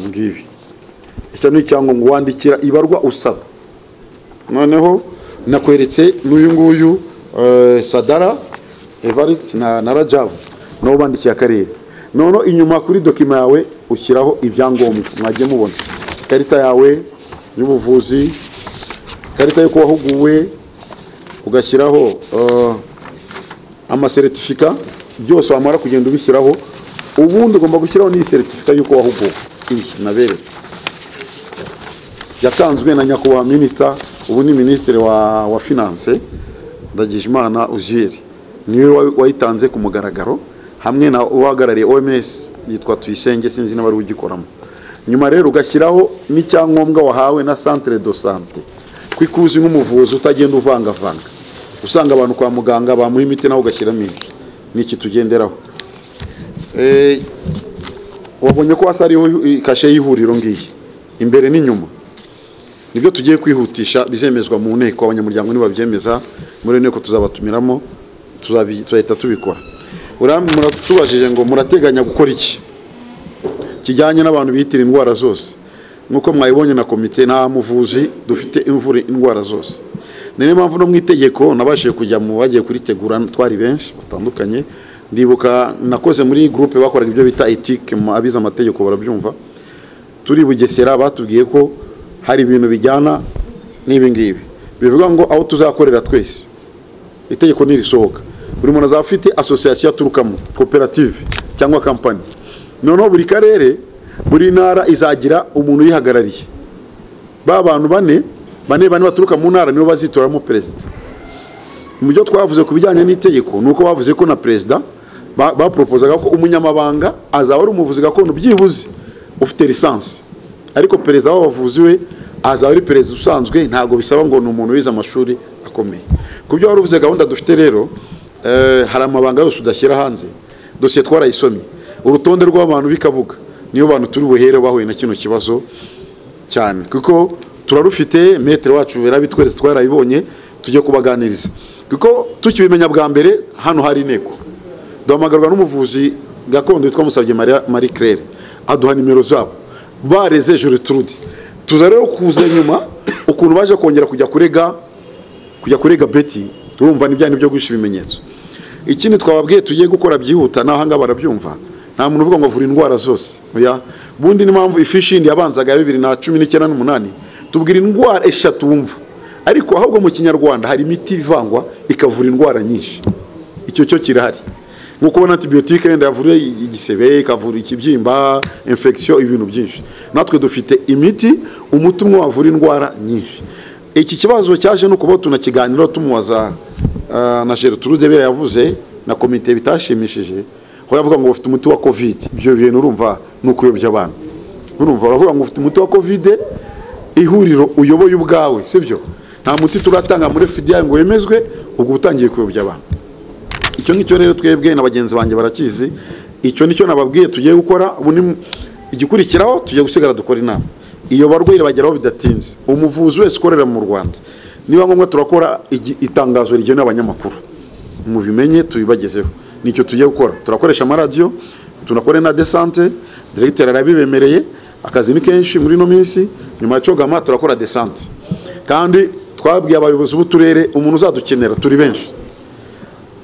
Speaker 1: ngibi icyo ni cyangombwa wandikira ibarwa usaba noneho nakweretse n'uyu nguyu Sadara Evariste na Rajabu no bandikiye akarere nono inyuma kuri document yawe ushyiraho ibyangombwa mwagiye mubona karita yawe y'ubuvuzi karita yo kuwahuguwe ugashyiraho amasertifika byose wamara kugenda ubishyiraho ubundi ugomba gushyiraho ni certificate yuko wahuguwe naberetse yatanzwe na nyakubahwa minister ubu ni ministre wa finance Ndagijimana Ujiri niwe wayitanze ku mugaragaro hamwe na uhagarariye OMS yitwa Tuyisenge sinzi n'abari ugikoramo nyuma rero ugashyiraho n'icyangombwa wahawe na centre de santé kwikuzi nk'umuvuzi utagenda uvanga usanga abantu kwa muganga bamuha imiti nawe ugashyiramo indi. Ni iki tugenderaho. Wabonye ko hasi hariho kashe y'ihuriro ngiyi imbere n'inyuma. Nibyo tugiye kwihutisha bizemezwa mu nteko, abanyamuryango nibabyemeza muri nteko tuzabatumiramo, tuzahita tubikora. Muratubajije ngo murateganya gukora iki kijyanye n'abantu bitira indwara zose. Nkuko mwayibonye na komite nta muvuzi dufite imvura indwara zose. Niyo mpamvu no mu itegeko nabashije kujya mu bagiye kuritegura twari benshi batandukanye. Ndibuka nakoze muri groupe bakoraga ibyo bita ethique mu abiza amategeko barabyumva. Turi Bugesera batubwiye ko hari ibintu bijyana n'ibi ngibi. Bivuga ngo aho tuzakorera twese itegeko nirisohoka buri muntu azafite association aturukamo, cooperative cyangwa company. Noneho buri karere buri ntara izagira umuntu yihagarariye. Ba bantu bane baturuka mu ntara nibo bazitoramo president. Mu byo twavuze ku bijyanye n'itegeko nuko bavuze ko na president baproposaga ko umunyamabanga azaba ari umuvuzi gakondo byibuze ufite lisansi, ariko perezida w'abavuzi we azaba ari perezida usanzwe, ntago bisaba ngo ni umuntu wize amashuri akomeye. Ku byo waruvuze gahunda dufite rero, hari amabanga yose udashyira hanze. Dosiye twarayisomye, urutonde rw'abantu bikabuga niyo bantu turi buhere bahuye na kino kibazo cyane, kuko turarufite metre wacu birabitweretse twarayibonye, tujye kubaganiriza. Kuko tukibimenya bwa mbere hano hari inteko, duhamagarwa n'umuvuzi gakondo witwa Musabye Marie Claire, aduha nimero zabo bareze Gertrude. Tuza rero kuza nyuma ukuntu baje kongera kujya kurega Betty, urumva n'ibyane byo guhisha ibimenyetso. Ikindi twababwiye tugiye gukora byihuta naho hanga barabyumva, nta muntu uvuga ngo avura indwara zose. Oya, bundi ni mpamvu ifishi indi yabanzaga 2019 n'umunani tubwira indwara eshatu wumva, ariko ahubwo mu kinyarwanda hari imiti ivangwa ikavura indwara nyinshi. Icyo cyo kirahari, nkuko ubona antibiotique yenda yavura igisebe, ikavura ikibyimba, infection, ibintu byinshi. Natwe dufite imiti, umuti umwe wavura indwara nyinshi. Iki kibazo cyaje no kuba tunakiganiraho tumubaza na Gertrude bera yavuze na komite bitashimishije, ho yavuga ngo ufite umuti wa covid. Ibyo bintu urumva n'ukuyobya abantu, urumva baravuga ngo ufite umuti wa covid, ihuriro uyoboye ubwawe, sibyo? Nta muti turatanga muri FDA ngo yemezwe, ubwo utangiye kuyobya abantu. Icyo nicyo rero twebwe na bagenzi banjye barakizi, icyo nicyo nababwiye tugiye gukora. Ubu igikurikiraho tugiye gusigara dukora inama, iyo barwayi bageraho bidatinze. Umuvuzi wese ukorera mu Rwanda niba ngombwa turakora itangazo rigenewe abanyamakuru, mubimenye tubibagezeho. Nicyo tugiye gukora, turakoresha amaradiyo, tunakore na desante. Directeur arabibemereye, akazi ni kenshi muri no minsi. Nyuma ya Cogama turakora desante, kandi twabwiye abayobozi b'uturere umuntu uzadukenera turi benshi.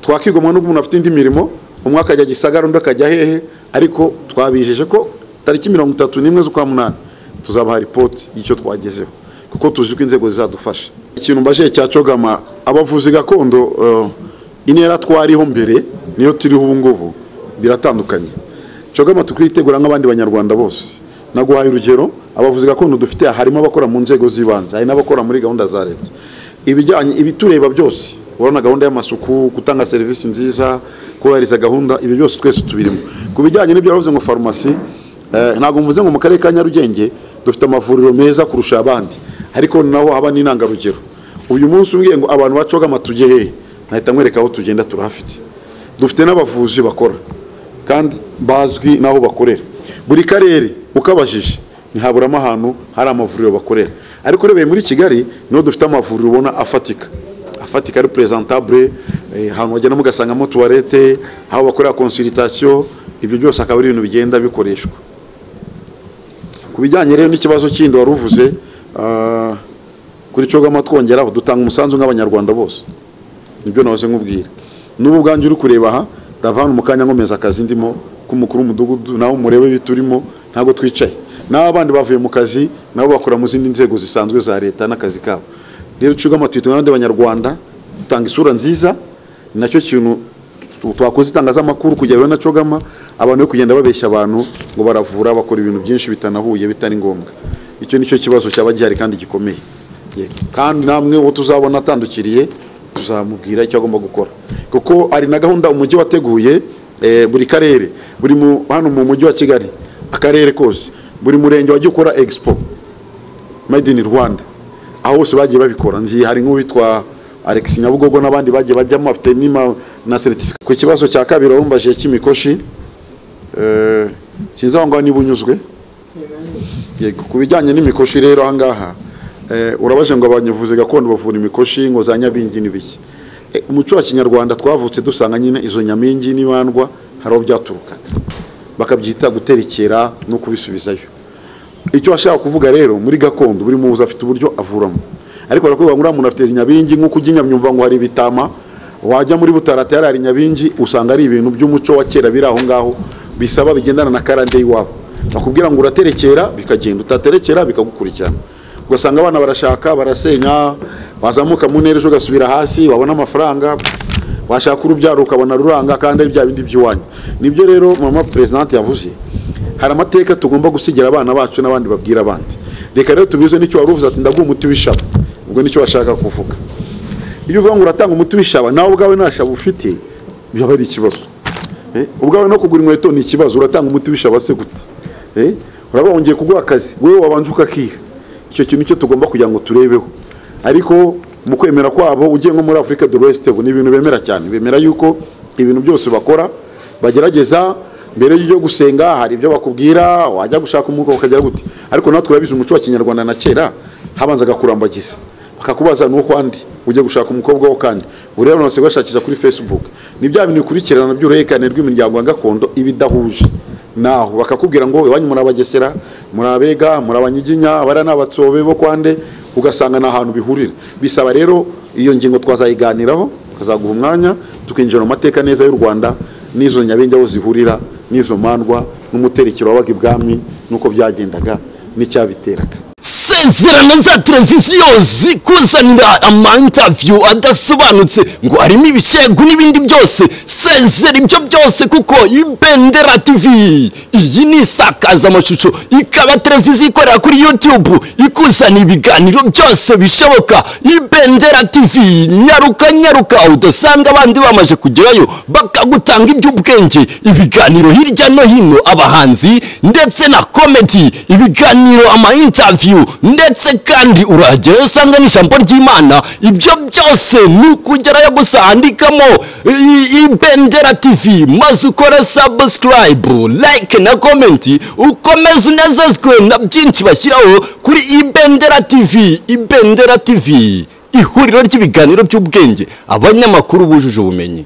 Speaker 1: Twakigomwa n'umuntu afite indi mirimo, umwaka ajya Gisagara undi akajya hehe, ariko twabijeje ko tariki 31 z'ukwa munani tuzabaha report y'icyo twagezeho, kuko tuzi ko inzego zizadufasha. Ikintu mbaje cya Cogama, abavuzi gakondo intera twariho mbere niyo turiho ubu ngubu biratandukanye. Cogama tukwitegura nk'abandi banyarwanda bose. Naguhaye urugero, abavuzi gakondo dufite harimo abakora mu nzego z'ibanze, hari n'abakora muri gahunda za leta. Ibijyanye ibitureba byose, urabona gahunda y'amasuku, gutanga serivisi nziza, kubahiriza gahunda, ibi byose twese tubirimo. Ku bijyanye n'ibyo yavuze ngo farumasi, ntabwo mvuze ngo mu karere ka Nyarugenge dufite amavuriro meza kurusha abandi, ariko naho haba n'intangarugero. Uyu munsi umbwiye ngo abantu bacogama tujye hehe, nahita mwereka aho tugenda turahafite. Dufite n'abavuzi bakora kandi bazwi naho bakorera. Buri karere ukabajije ntihaburamo ahantu hari amavuriro bakorera, ariko rebeye muri Kigali niho dufite amavuriro ubona afatika ari presentable, ahantu wagenda mugasangamo toilette, aho bakorera consultation. Ibyo byose akaba ari ibintu bigenda bikoreshwa. Ku bijyanye rero n'ikibazo kindi waruvuze, kuri Cogama twongeraho dutanga umusanzu nk'abanyarwanda bose, nibyo nahoze nkubwira. N'ubu bwanjye uri kureba aha ndavana umukanya nkomeza akazi ndimo k'umukuru w'umudugudu, naho murebe biturimo, ntago twicaye. N'abandi bavuye mu kazi nabo bakora mu zindi nzego zisanzwe za leta n'akazi kabo. Rero Cogama twitwa n'abandi banyarwanda, tanga isura nziza. Nacyo kintu twakoze itangaza makuru kujya na Cogama, abantu yo kugenda babeshya abantu ngo baravura bakora ibintu byinshi bitanahuye bitari ngombwa. Icyo nicyo kibazo cyaba gihari kandi gikomeye. Kandi namwe wo tuzabona atandukiriye tuzamubwira icyo agomba gukora, kuko ari na gahunda umujyi wateguye. Buri karere, buri hano mu mujyi wa Kigali, akarere kose, buri murenge wagiye ukora expo made in Rwanda, aho hose bagiye babikora. Nzi hari nk'uwitwa Alex Nyabugogo n'abandi bagiye bajyamo afite nima na certificate. Ku kibazo cya kabiri urumbaje cy'imikoshi sinzi aho ngaho niba unyuzwe. Yego, ku bijyanye n'imikoshi rero ahangaha urabaje ngo abanyavuze gakondo bavura imikoshi ngo za nyabingi n'ibiki. Umuco wa Kinyarwanda twavutse dusanga nyine izo nyabingi n'ibandwa haro byaturukaga bakabyita guterekera no kubisubizayo. Icyo ashaka kuvuga rero muri gakondo buri muzi afite uburyo avuramo, ariko barakuvuga ngo umuntu afite nyabingi nk'uko uginyamyumva ngo hari bitama wajya muri Butarata yarari nyabingi usanga ari ibintu by'umuco wa kera biri aho ngaho bisaba bigendana na karande y'iwabo. Bakubwira ngo uraterekera bikagenda, utaterekera bikagukurikirana. Ugasanga abana barashaka barasenya bazamuka mu ntera ejo gasubira hasi wabona amafaranga washaka urubyaro ukabona ruranga kandi ari bya bindi by'uwanyu. Nibyo rero mama president yavuze, hari amateka tugomba gusigira abana bacu n'abandi babwira abandi. Reka rero tubize n'icyo waruvuze ati ndaguha umuti w'ishaba, ubwo nicyo washaka kuvuga. Iyo uvuga ngo uratanga umuti w'ishaba nawe ubwawe nashaba ufite byaba ari ikibazo. Ubwawe no kugura inkweto ni ikibazo, uratanga umuti w'ishaba se gute? Uraba wongeye kugura akazi wewe wabanje ukakiha. Icyo kintu cyo tugomba kugira ngo turebeho. Ariko mu kwemera kwabo ugiye nko muri Africa de l'Ouest ni ibintu bemera cyane, bemera yuko ibintu byose bakora bagerageza mbere y'ibyo gusenga hari ibyo bakubwira wajya gushaka umwuka ukagera gute. Ariko natwe turabizi umuco wa Kinyarwanda na kera habanzaga kurambagiza bakakubaza nuko andi ujye gushaka umukobwa wo kandi ureba nose bashakisha kuri Facebook ni bya bintu bikurikirana by'uruhekane rw'imiryango ya gakondo ibidahuje naho bakakubwira ngo iwanyu murabagesera murabega murabanyiginya abara n'abatsobe bo kwande ugasanga na ahantu bihurira. Bisaba rero iyo ngingo twazayiganiraho kazaguha umwanya tukinjira mu mateka neza y'u Rwanda n'izo nyabenge aho zihurira n'izo mandwa n'umuterekero wabaga ibwami nuko byagendaga n'icyabiteraga.
Speaker 10: Sezerano za televiziyo zikuzanira ama-interview adasobanutse ngo harimo ibishegu n'ibindi byose. Sezera ibyo byose kuko Ibendera TV iyi ni isakaza amashusho ikaba televiziyo ikorera kuri YouTube ikuzana ibiganiro byose bishoboka. Ibendera TV nyaruka udasanga abandi bamaje kugerayo bakagutanga iby'ubwenge, ibiganiro hirya no hino, abahanzi ndetse na comedy, ibiganiro ama-interview ndetse kandi uragera usanga n'ijambo ry'Imana. Ibyo byose nukugerayo gusa andikamo Ibendera TV maze ukora subscribe, like na comment, ukomeze unezezwe na byinshi bashyiraho kuri Ibendera TV. Ibendera TV ihuriro ry'ibiganiro by'ubwenge, abanyamakuru bujuje ubumenyi.